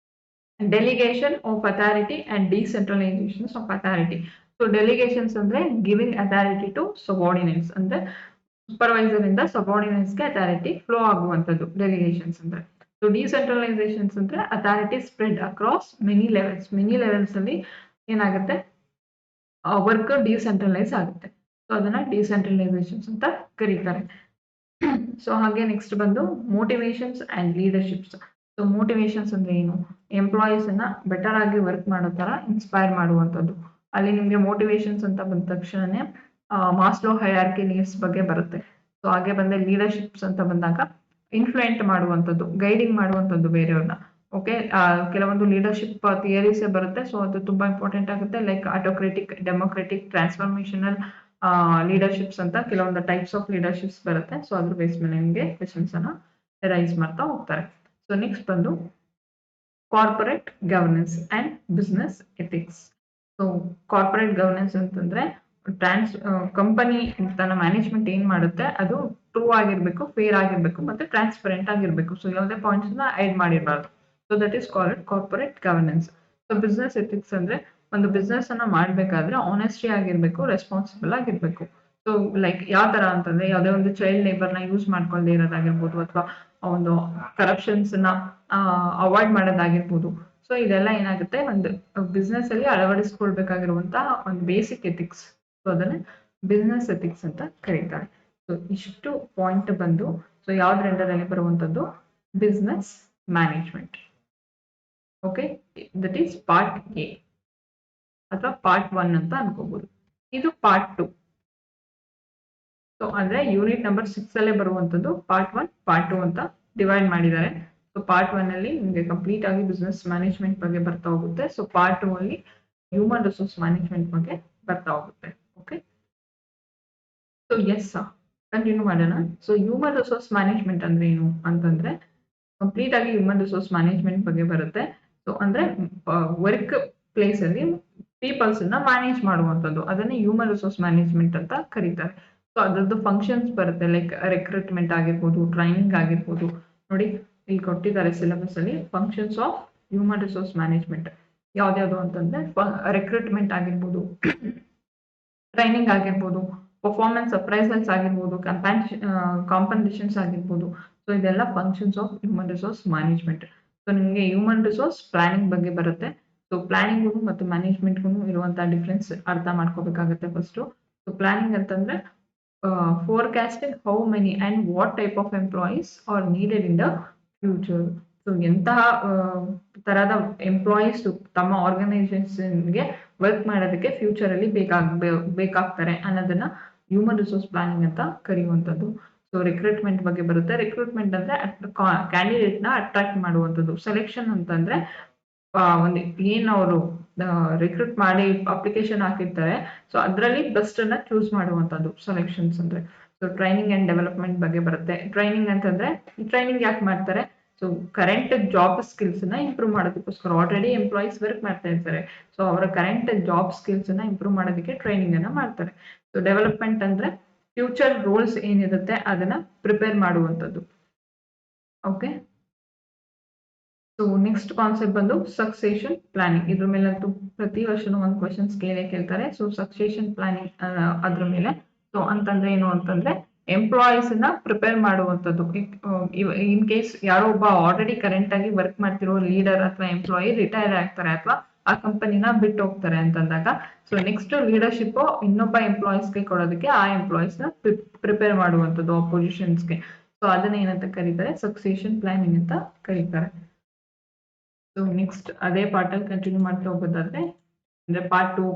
delegation of authority and decentralisation of authority. So delegations ಅಂದ್ರೆ ಗಿವಿಂಗ್ ಅಥಾರಿಟಿ ಟು ಸಬಾರ್ಡಿನೇಟ್ಸ್, ಅಂದ್ರೆ ಸೂಪರ್ವೈಸರ್ ಇಂದ ಸಬಾರ್ಡಿನೇಟ್ಸ್ ಗೆ ಅಥಾರಿಟಿ ಫ್ಲೋ ಆಗುವಂತದ್ದು ಡೆಲಿಗೇಷನ್ಸ್ ಅಂದ್ರೆ. ಸೊ ಡಿಸೆಂಟ್ರಲೈಸೇಷನ್ಸ್ ಅಂದ್ರೆ authority spread across many levels. Many levels ಅಲ್ಲಿ ಏನಾಗುತ್ತೆ, ವರ್ಕ್ ಡಿಸೆಂಟ್ರಲೈಸ್ ಆಗುತ್ತೆ. ಸೊ ಅದನ್ನ ಡಿಸೆಂಟ್ರಲೈಸೇಷನ್ಸ್ ಅಂತ ಕರೀತಾರೆ. ಸೊ ಹಾಗೆ ನೆಕ್ಸ್ಟ್ ಬಂದು ಮೋಟಿವೇಶನ್ಸ್ ಅಂಡ್ ಲೀಡರ್ಶಿಪ್ಸ್. ಸೊ ಮೋಟಿವೇಶನ್ಸ್ ಅಂದ್ರೆ ಏನು, ಎಂಪ್ಲಾಯೀಸ್ ಅನ್ನ ಬೆಟರ್ ಆಗಿ ವರ್ಕ್ ಮಾಡೋ ತರ ಇನ್ಸ್ಪೈರ್ ಮಾಡುವಂತದ್ದು. ಅಲ್ಲಿ ನಿಮ್ಗೆ ಮೋಟಿವೇಶನ್ಸ್ ಅಂತ ಬಂದ ತಕ್ಷಣನೇ ಮಾಸ್ಲೋ ಹೈರಾರ್ಕಿ ನೀಡ್ಸ್ ಬಗ್ಗೆ ಬರುತ್ತೆ. ಸೊ ಹಾಗೆ ಬಂದ್ರೆ ಲೀಡರ್ಶಿಪ್ಸ್ ಅಂತ ಬಂದಾಗ ಇನ್ಫ್ಲುಯೆಂಟ್ ಮಾಡುವಂತದ್ದು, ಗೈಡಿಂಗ್ ಮಾಡುವಂತದ್ದು ಬೇರೆಯವ್ರನ್ನ. ಓಕೆ, ಕೆಲವೊಂದು ಲೀಡರ್ಶಿಪ್ ಥಿಯರೀಸ್ ಬರುತ್ತೆ. ಸೊ ಅದು ತುಂಬಾ ಇಂಪಾರ್ಟೆಂಟ್ ಆಗುತ್ತೆ. ಲೈಕ್ ಆಟೋಕ್ರೆಟಿಕ್, ಡೆಮೋಕ್ರೆಟಿಕ್, ಟ್ರಾನ್ಸ್ಫಾರ್ಮೇಶನಲ್ ಲೀಡರ್ಶಿಪ್ಸ್ ಅಂತ ಕೆಲವೊಂದು ಟೈಪ್ಸ್ ಆಫ್ ಲೀಡರ್ಶಿಪ್ಸ್ ಬರುತ್ತೆ. ಸೊ ಅದ್ರ ಬೇಸ್ ಮೇಲೆ ನಿಮಗೆ ಕ್ವೆಶನ್ಸ್ ಅನ್ನ ರೈಸ್ ಮಾಡ್ತಾ ಹೋಗ್ತಾರೆ. ಸೊ ನೆಕ್ಸ್ಟ್ ಬಂದು corporate governance and business ethics. So corporate governance ಅಂತಂದ್ರೆ ಕಂಪನಿ ತನ್ನ ಮ್ಯಾನೇಜ್ಮೆಂಟ್ ಏನ್ ಮಾಡುತ್ತೆ ಅದು ಟ್ರೂ ಆಗಿರ್ಬೇಕು, ಫೇರ್ ಆಗಿರ್ಬೇಕು, ಮತ್ತೆ ಟ್ರಾನ್ಸ್ಪರೆಂಟ್ ಆಗಿರ್ಬೇಕು. ಸೊ ಯಾವುದೇ ಪಾಯಿಂಟ್ಸ್ ನ ಐಡ್ ಮಾಡಿರಬಾರ್ದು. So that is called corporate governance. So business ethics ಅಂದ್ರೆ ಒಂದು ಬಿಸ್ನೆಸ್ ಅನ್ನ ಮಾಡ್ಬೇಕಾದ್ರೆ ಆನೆಸ್ಟಿ ಆಗಿರ್ಬೇಕು, ರೆಸ್ಪಾನ್ಸಿಬಲ್ ಆಗಿರ್ಬೇಕು. ಸೊ ಲೈಕ್ ಯಾವ ತರ ಅಂತಂದ್ರೆ ಯಾವುದೇ ಒಂದು ಚೈಲ್ಡ್ ಲೇಬರ್ ನ ಯೂಸ್ ಮಾಡ್ಕೊಳ್ದೇ ಇರೋದಾಗಿರ್ಬೋದು, ಅಥವಾ ಒಂದು ಕರಪ್ಷನ್ಸ್ ನ ಅವಾಯ್ಡ್ ಮಾಡೋದಾಗಿರ್ಬೋದು. ಸೊ ಇದೆಲ್ಲ ಏನಾಗುತ್ತೆ, ಒಂದು ಬಿಸ್ನೆಸ್ ಅಲ್ಲಿ ಅಳವಡಿಸ್ಕೊಳ್ಬೇಕಾಗಿರುವಂತಹ ಒಂದು ಬೇಸಿಕ್ ಎಥಿಕ್ಸ್. ಸೊ ಅದನ್ನ ಬಿಸ್ನೆಸ್ ಎಥಿಕ್ಸ್ ಅಂತ ಕರೀತಾರೆ. ಸೊ ಇಷ್ಟು ಪಾಯಿಂಟ್ ಬಂದು ಸೊ ಯಾವ್ದು ರೆಂಡರಲ್ಲಿ ಬರುವಂತದ್ದು, business management. Okay, that is part A ಅಥವಾ ಪಾರ್ಟ್ 1 ಅಂತ ಅನ್ಕೋಬಹುದು. ಇದು ಪಾರ್ಟ್ 2. ಸೊ ಅಂದ್ರೆ ಯೂನಿಟ್ ನಂಬರ್ 6 ಅಲ್ಲೇ ಬರುವಂತದ್ದು ಪಾರ್ಟ್ 1, ಪಾರ್ಟ್ 2 ಅಂತ ಡಿವೈಡ್ ಮಾಡಿದ್ದಾರೆ. ಸೊ ಪಾರ್ಟ್ 1 ಅಲ್ಲಿ ನಿಮಗೆ ಕಂಪ್ಲೀಟ್ ಆಗಿ ಬಿಸ್ನೆಸ್ ಮ್ಯಾನೇಜ್ಮೆಂಟ್ ಬಗ್ಗೆ ಬರ್ತಾ ಹೋಗುತ್ತೆ. ಸೊ ಪಾರ್ಟ್ 2 ಅಲ್ಲಿ ಹ್ಯೂಮನ್ ರಿಸೋರ್ಸ್ ಮ್ಯಾನೇಜ್ಮೆಂಟ್ ಬಗ್ಗೆ ಬರ್ತಾ ಹೋಗುತ್ತೆ. ಓಕೆ, ಸೊ ಎಸ್ ಕಂಟಿನ್ಯೂ ಮಾಡೋಣ. ಸೊ ಹ್ಯೂಮನ್ ರಿಸೋರ್ಸ್ ಮ್ಯಾನೇಜ್ಮೆಂಟ್ ಅಂದ್ರೆ ಏನು ಅಂತಂದ್ರೆ ಕಂಪ್ಲೀಟ್ ಆಗಿ ಹ್ಯೂಮನ್ ರಿಸೋರ್ಸ್ ಮ್ಯಾನೇಜ್ಮೆಂಟ್ ಬಗ್ಗೆ ಬರುತ್ತೆ. ಸೊ ಅಂದ್ರೆ ವರ್ಕ್ ಪ್ಲೇಸ್ ಅಲ್ಲಿ ಪೀಪಲ್ಸ್ ಅನ್ನ ಮ್ಯಾನೇಜ್ ಮಾಡುವಂತದ್ದು, ಅದನ್ನೇ ಹ್ಯೂಮನ್ ರಿಸೋರ್ಸ್ ಮ್ಯಾನೇಜ್ಮೆಂಟ್ ಅಂತ ಕರೀತಾರೆ. ಸೊ ಅದ್ರದ್ದು ಫಂಕ್ಷನ್ಸ್ ಬರುತ್ತೆ, ಲೈಕ್ ರಿಕ್ರೂಟ್ಮೆಂಟ್ ಆಗಿರ್ಬೋದು, ಟ್ರೈನಿಂಗ್ ಆಗಿರ್ಬೋದು. ನೋಡಿ ಇಲ್ಲಿ ಕೊಟ್ಟಿದ್ದಾರೆ ಸಿಲೆಬಸ್ ಅಲ್ಲಿ functions of human resource management ಯಾವ್ದ್ಯಾವ್ದು ಅಂತಂದ್ರೆ ರಿಕ್ರೂಟ್ಮೆಂಟ್ ಆಗಿರ್ಬೋದು, ಟ್ರೈನಿಂಗ್ ಆಗಿರ್ಬೋದು, ಪರ್ಫಾರ್ಮೆನ್ಸ್ ಅಪ್ರೈಸಲ್ಸ್ ಆಗಿರ್ಬೋದು, ಕಾಂಪನ್ಸೇಷನ್ಸ್ ಆಗಿರ್ಬೋದು. ಸೊ ಇದೆಲ್ಲ functions of human resource management. So ನಿಮಗೆ ಹ್ಯೂಮನ್ ರಿಸೋರ್ಸ್ ಪ್ಲಾನಿಂಗ್ ಬಗ್ಗೆ ಬರುತ್ತೆ. ಸೊ ಪ್ಲಾನಿಂಗ್ ಮತ್ತು ಮ್ಯಾನೇಜ್ಮೆಂಟ್ಗೂ ಇರುವಂತಹ ಡಿಫ್ರೆನ್ಸ್ ಅರ್ಥ ಮಾಡ್ಕೋಬೇಕಾಗುತ್ತೆ ಫಸ್ಟ್. ಸೊ ಪ್ಲಾನಿಂಗ್ ಅಂತಂದ್ರೆ forecasting how many and what type of employees are needed in the future. So ಎಂತಹ ತರಹದ ಎಂಪ್ಲಾಯೀಸ್ ತಮ್ಮ ಆರ್ಗನೈಸೇಷನ್ಗೆ ವರ್ಕ್ ಮಾಡೋದಕ್ಕೆ ಫ್ಯೂಚರ್ ಅಲ್ಲಿ ಬೇಕಾಗ್ತಾರೆ ಅನ್ನೋದನ್ನ ಹ್ಯೂಮನ್ ರಿಸೋರ್ಸ್ ಪ್ಲಾನಿಂಗ್ ಅಂತ ಕರೆಯುವಂಥದ್ದು. ಸೊ ರಿಕ್ರೂಟ್ಮೆಂಟ್ ಬಗ್ಗೆ ಬರುತ್ತೆ. ರಿಕ್ರೂಟ್ಮೆಂಟ್ ಅಂದ್ರೆ ಕ್ಯಾಂಡಿಡೇಟ್ ನ ಅಟ್ರಾಕ್ಟ್ ಮಾಡುವಂಥದ್ದು. ಸೆಲೆಕ್ಷನ್ ಅಂತಂದ್ರೆ ಒಂದು ಏನ್ ಅವರು ರಿಕ್ರೂಟ್ ಮಾಡಿ ಅಪ್ಲಿಕೇಶನ್ ಹಾಕಿರ್ತಾರೆ, ಸೊ ಅದರಲ್ಲಿ ಬೆಸ್ಟ್ ಅನ್ನ ಚೂಸ್ ಮಾಡುವಂತದ್ದು ಸೆಲೆಕ್ಷನ್ಸ್ ಅಂದ್ರೆ. ಸೊ ಟ್ರೈನಿಂಗ್ ಅಂಡ್ ಡೆವಲಪ್ಮೆಂಟ್ ಬಗ್ಗೆ ಬರುತ್ತೆ. ಟ್ರೈನಿಂಗ್ ಅಂತಂದ್ರೆ ಟ್ರೈನಿಂಗ್ ಯಾಕೆ ಮಾಡ್ತಾರೆ? ಸೊ ಕರೆಂಟ್ ಜಾಬ್ ಸ್ಕಿಲ್ಸ್ ನ ಇಂಪ್ರೂವ್ ಮಾಡೋದಕ್ಕೋಸ್ಕರ. ಆಲ್ರೆಡಿ ಎಂಪ್ಲಾಯೀಸ್ ವರ್ಕ್ ಮಾಡ್ತಾ ಇರ್ತಾರೆ, ಸೊ ಅವರ ಕರೆಂಟ್ ಜಾಬ್ ಸ್ಕಿಲ್ಸ್ ನ ಇಂಪ್ರೂವ್ ಮಾಡೋದಕ್ಕೆ ಟ್ರೈನಿಂಗ್ ಅನ್ನ ಮಾಡ್ತಾರೆ. ಸೊ ಡೆವಲಪ್ಮೆಂಟ್ ಅಂದ್ರೆ ಫ್ಯೂಚರ್ ರೋಲ್ಸ್ ಏನಿರುತ್ತೆ ಅದನ್ನ ಪ್ರಿಪೇರ್ ಮಾಡುವಂತದ್ದು. ಓಕೆ, ಸೊ ನೆಕ್ಸ್ಟ್ ಕಾನ್ಸೆಪ್ಟ್ ಬಂದು ಸಕ್ಸೆಷನ್ ಪ್ಲಾನಿಂಗ್. ಇದ್ರ ಮೇಲಂತೂ ಪ್ರತಿ ವರ್ಷನೂ ಒಂದು ಕ್ವಶನ್ಸ್ ಕೇಳ್ತಾರೆ. ಸೊ ಸಕ್ಸೆಷನ್ ಪ್ಲಾನಿಂಗ್ ಅದ್ರ ಮೇಲೆ. ಸೊ ಅಂತಂದ್ರೆ ಏನು ಅಂತಂದ್ರೆ ಎಂಪ್ಲಾಯೀಸ್ ನ ಪ್ರಿಪೇರ್ ಮಾಡುವಂತದ್ದು. ಇನ್ ಕೇಸ್ ಯಾರೋ ಒಬ್ಬ ಆಲ್ರೆಡಿ ಕರೆಂಟ್ ಆಗಿ ವರ್ಕ್ ಮಾಡ್ತಿರೋ ಲೀಡರ್ ಅಥವಾ ಎಂಪ್ಲಾಯಿ ರಿಟೈರ್ ಆಗ್ತಾರೆ ಅಥವಾ ಆ ಕಂಪನಿನ ಬಿಟ್ಟು ಹೋಗ್ತಾರೆ ಅಂತಂದಾಗ, ಸೊ ನೆಕ್ಸ್ಟ್ ಲೀಡರ್ಶಿಪ್ ಇನ್ನೊಬ್ಬ ಎಂಪ್ಲಾಯೀಸ್ಗೆ ಕೊಡೋದಕ್ಕೆ ಆ ಎಂಪ್ಲಾಯೀಸ್ ನ ಪ್ರಿಪೇರ್ ಮಾಡುವಂತದ್ದು ಆ ಪೊಸಿಷನ್ಸ್ಗೆ. ಸೊ ಅದನ್ನ ಏನಂತ ಕರೀತಾರೆ? ಸಕ್ಸೆಷನ್ ಪ್ಲಾನಿಂಗ್ ಅಂತ ಕರೀತಾರೆ. ಸೊ ನೆಕ್ಸ್ಟ್ ಅದೇ ಪಾರ್ಟ್ ಅಲ್ಲಿ ಕಂಟಿನ್ಯೂ ಮಾಡ್ತಾ ಹೋಗೋದಾದ್ರೆ, ಅಂದ್ರೆ ಪಾರ್ಟ್ 2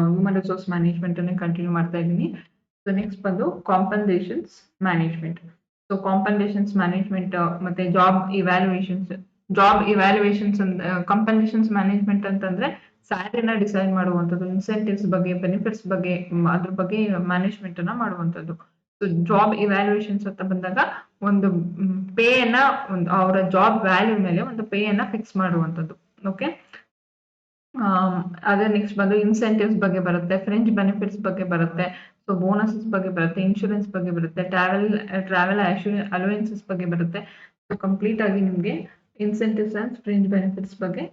ಹ್ಯೂಮನ್ ರಿಸೋರ್ಸ್ ಮ್ಯಾನೇಜ್ಮೆಂಟ್ ಅನ್ನ ಕಂಟಿನ್ಯೂ ಮಾಡ್ತಾ ಇದ್ದೀನಿ. ಸೊ ನೆಕ್ಸ್ಟ್ ಬಂದು ಕಾಂಪನ್ಸೇಷನ್ಸ್ ಮ್ಯಾನೇಜ್ಮೆಂಟ್. ಸೊ ಕಾಂಪನ್ಸೇಷನ್ಸ್ ಮ್ಯಾನೇಜ್ಮೆಂಟ್ ಮತ್ತೆ ಜಾಬ್ ಇವ್ಯಾಲ್ಯೂಯೇಷನ್ಸ್. ಕಾಂಪನ್ಸೇಷನ್ಸ್ ಮ್ಯಾನೇಜ್ಮೆಂಟ್ ಅಂತಂದ್ರೆ ಸ್ಯಾಲರಿನ ಡಿಸೈಡ್ ಮಾಡುವಂಥದ್ದು, ಇನ್ಸೆಂಟಿವ್ಸ್ ಬಗ್ಗೆ, ಬೆನಿಫಿಟ್ಸ್ ಬಗ್ಗೆ, ಅದ್ರ ಬಗ್ಗೆ ಮ್ಯಾನೇಜ್ಮೆಂಟ್ ಅನ್ನ ಮಾಡುವಂಥದ್ದು. ಸೊ ಜಾಬ್ ಇವ್ಯಾಲ್ಯೂಯೇಷನ್ಸ್ ಅಂತ ಬಂದಾಗ ಒಂದು ಪೇ ಅನ್ನ, ಅವರ ಜಾಬ್ ವ್ಯಾಲ್ಯೂ ಮೇಲೆ ಒಂದು ಪೇ ಅನ್ನ ಫಿಕ್ಸ್ ಮಾಡುವಂಥದ್ದು. ಓಕೆ, ಅದೇ ನೆಕ್ಸ್ಟ್ ಬಂದು ಇನ್ಸೆಂಟಿವ್ಸ್ ಬಗ್ಗೆ ಬರುತ್ತೆ, ಫ್ರಿಂಜ್ ಬೆನಿಫಿಟ್ಸ್ ಬಗ್ಗೆ ಬರುತ್ತೆ, ಸೊ ಬೋನಸಸ್ ಬಗ್ಗೆ ಬರುತ್ತೆ, ಇನ್ಶೂರೆನ್ಸ್ ಬಗ್ಗೆ ಬರುತ್ತೆ, ಟ್ರಾವೆಲ್ ಅಲವೆನ್ಸಸ್ ಬಗ್ಗೆ ಬರುತ್ತೆ. ಸೊ ಕಂಪ್ಲೀಟ್ ಆಗಿ ನಿಮಗೆ ಇನ್ಸೆಂಟಿವ್ಸ್ ಅಂಡ್ ಫ್ರಿಂಜ್ ಬೆನಿಫಿಟ್ಸ್ ಬಗ್ಗೆ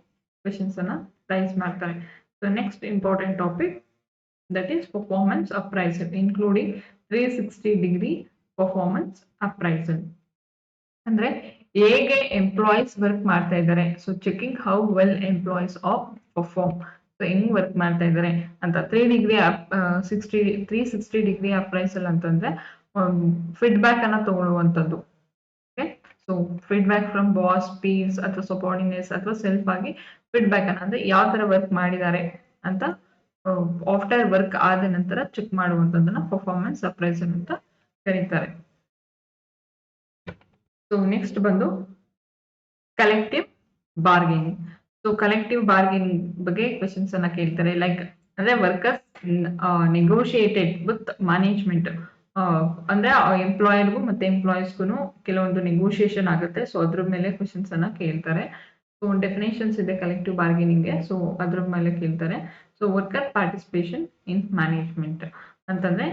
ಕ್ವೆಶನ್ಸ್ ಅನ್ನ ರೈಸ್ ಮಾಡ್ತಾರೆ. So next important topic that is performance appraisal, including 360-degree performance appraisal. ಅಂದ್ರೆ ಹೇಗೆ ಎಂಪ್ಲಾಯೀಸ್ ವರ್ಕ್ ಮಾಡ್ತಾ ಇದ್ದಾರೆ, so checking how well employees of perform. So ಹೆಂಗ್ ವರ್ಕ್ ಮಾಡ್ತಾ ಇದ್ದಾರೆ ಅಂತ 360 ಅಪ್ರೈಸಲ್ ಅಂತಂದ್ರೆ ಫೀಡ್ಬ್ಯಾಕ್ ಅನ್ನ ತಗೊಳ್ಳುವಂಥದ್ದು. Okay, so feedback from boss, peers ಅಥವಾ ಸಬಾರ್ಡಿನೇಟ್ಸ್ ಅಥವಾ ಸೆಲ್ಫ್ ಆಗಿ ಫೀಡ್ಬ್ಯಾಕ್ ಅನ್ನ, ಅಂದ್ರೆ ಯಾವ ತರ ವರ್ಕ್ ಮಾಡಿದ್ದಾರೆ ಅಂತ ಆಫ್ಟರ್ ವರ್ಕ್ ಆದ ನಂತರ ಚೆಕ್ ಮಾಡುವಂತದನ್ನ ಪರ್ಫಾರ್ಮೆನ್ಸ್ ಅಪ್ರೈಸಲ್ ಅಂತ ಕರೀತಾರೆ. ಸೊ ನೆಕ್ಸ್ಟ್ ಬಂದು collective bargaining. So collective bargaining ಬಗ್ಗೆ ಕ್ವೆಶನ್ಸ್ ಅನ್ನ ಕೇಳ್ತಾರೆ. ಲೈಕ್ ಅಂದ್ರೆ ವರ್ಕರ್ಸ್ ನೆಗೋಷಿಯೇಟೆಡ್ ವಿತ್ ಮ್ಯಾನೇಜ್ಮೆಂಟ್. ಅಂದ್ರೆ ಎಂಪ್ಲಾಯರ್ಗೂ ಮತ್ತೆ ಎಂಪ್ಲಾಯೀಸ್ಗೂ ಕೆಲವೊಂದು ನೆಗೋಷಿಯೇಷನ್ ಆಗುತ್ತೆ. ಸೊ ಅದ್ರ ಮೇಲೆ ಕ್ವೆಶನ್ಸ್ ಅನ್ನ ಕೇಳ್ತಾರೆ. ಸೊ ಡೆಫಿನೇಷನ್ಸ್ ಇದೆ ಕಲೆಕ್ಟಿವ್ ಬಾರ್ಗೇನಿಂಗ್ಗೆ, ಸೊ ಅದ್ರ ಮೇಲೆ ಕೇಳ್ತಾರೆ. So worker participation in management ಅಂತಂದ್ರೆ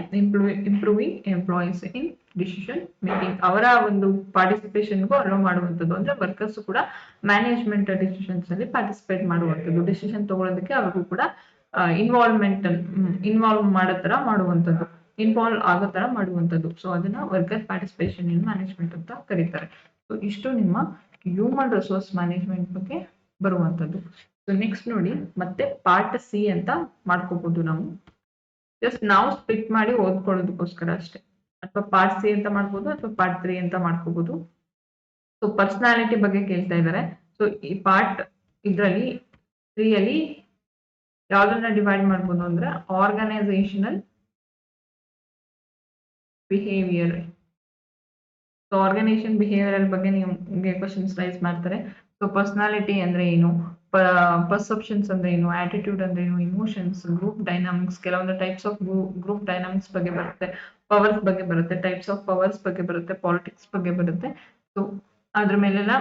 improving employees in decision making. ಅವರ ಒಂದು ಪಾರ್ಟಿಸಿಪೇಷನ್ಗೂ ಅಲೋ ಮಾಡುವಂಥದ್ದು. ಅಂದ್ರೆ ವರ್ಕರ್ಸ್ ಕೂಡ ಮ್ಯಾನೇಜ್ಮೆಂಟ್ ಡಿಸಿಷನ್ಸ್ ಅಲ್ಲಿ ಪಾರ್ಟಿಸಿಪೇಟ್ ಮಾಡುವಂಥದ್ದು, ಡಿಸಿಷನ್ ತಗೊಳ್ಳೋದಕ್ಕೆ ಅವ್ರಿಗೂ ಕೂಡ ಇನ್ವಾಲ್ವ್ ಮಾಡೋ ತರ ಮಾಡುವಂಥದ್ದು, ಇನ್ವಾಲ್ವ್ ಆಗೋ ತರ ಮಾಡುವಂಥದ್ದು. ಸೊ ಅದನ್ನ ವರ್ಕರ್ ಪಾರ್ಟಿಸಿಪೇಷನ್ ಇನ್ ಮ್ಯಾನೇಜ್ಮೆಂಟ್ ಅಂತ ಕರೀತಾರೆ. ಸೊ ಇಷ್ಟು ನಿಮ್ಮ ಹ್ಯೂಮನ್ ರಿಸೋರ್ಸ್ ಮ್ಯಾನೇಜ್ಮೆಂಟ್ ಬಗ್ಗೆ ಬರುವಂಥದ್ದು. ಸೊ ನೆಕ್ಸ್ಟ್ ನೋಡಿ, ಮತ್ತೆ ಪಾರ್ಟ್ ಸಿ ಅಂತ ಮಾಡ್ಕೋಬಹುದು ನಾವು. ಜಸ್ಟ್ ನಾವು ಸ್ಪ್ಲಿಟ್ ಮಾಡಿ ಓದ್ಕೊಳ್ಳೋದಕ್ಕೋಸ್ಕರ ಅಷ್ಟೇ. ಅಥವಾ ಪಾರ್ಟ್ ಸಿ ಅಂತ ಮಾಡ್ಬೋದು ಅಥವಾ ಪಾರ್ಟ್ 3 ಅಂತ ಮಾಡ್ಕೋಬಹುದು. ಸೊ ಪರ್ಸನಾಲಿಟಿ ಬಗ್ಗೆ ಕೇಳ್ತಾ ಇದ್ದಾರೆ. ಸೊ ಈ ಪಾರ್ಟ್ ಇದರಲ್ಲಿ 3 ಅಲ್ಲಿ ಯಾವ್ದನ್ನ ಡಿವೈಡ್ ಮಾಡ್ಬೋದು ಅಂದ್ರೆ organisational behaviour. So organisation behaviour ಬಗ್ಗೆ ನಿಮಗೆ ಕ್ವಶನ್ಸ್ ರೈಸ್ ಮಾಡ್ತಾರೆ. ಸೊ ಪರ್ಸನಾಲಿಟಿ ಅಂದ್ರೆ ಏನು, ಪರ್ಸೆಪ್ಷನ್ಸ್ ಅಂದ್ರೆ ಏನು, ಆಟಿಟ್ಯೂಡ್ ಅಂದ್ರೆ ಏನು, ಇಮೋಷನ್ಸ್, ಗ್ರೂಪ್ ಡೈನಾಮಿಕ್ಸ್, ಕೆಲವೊಂದು ಟೈಪ್ಸ್ ಆಫ್ ಗ್ರೂಪ್ ಡೈನಾಮಿಕ್ಸ್ ಬಗ್ಗೆ ಬರುತ್ತೆ, ಪವರ್ಸ್ ಬಗ್ಗೆ ಬರುತ್ತೆ, ಟೈಪ್ಸ್ ಆಫ್ ಪವರ್ಸ್ ಬಗ್ಗೆ ಬರುತ್ತೆ, ಪಾಲಿಟಿಕ್ಸ್ ಬಗ್ಗೆ ಬರುತ್ತೆ. ಸೊ ಅದ್ರ ಮೇಲೆಲ್ಲ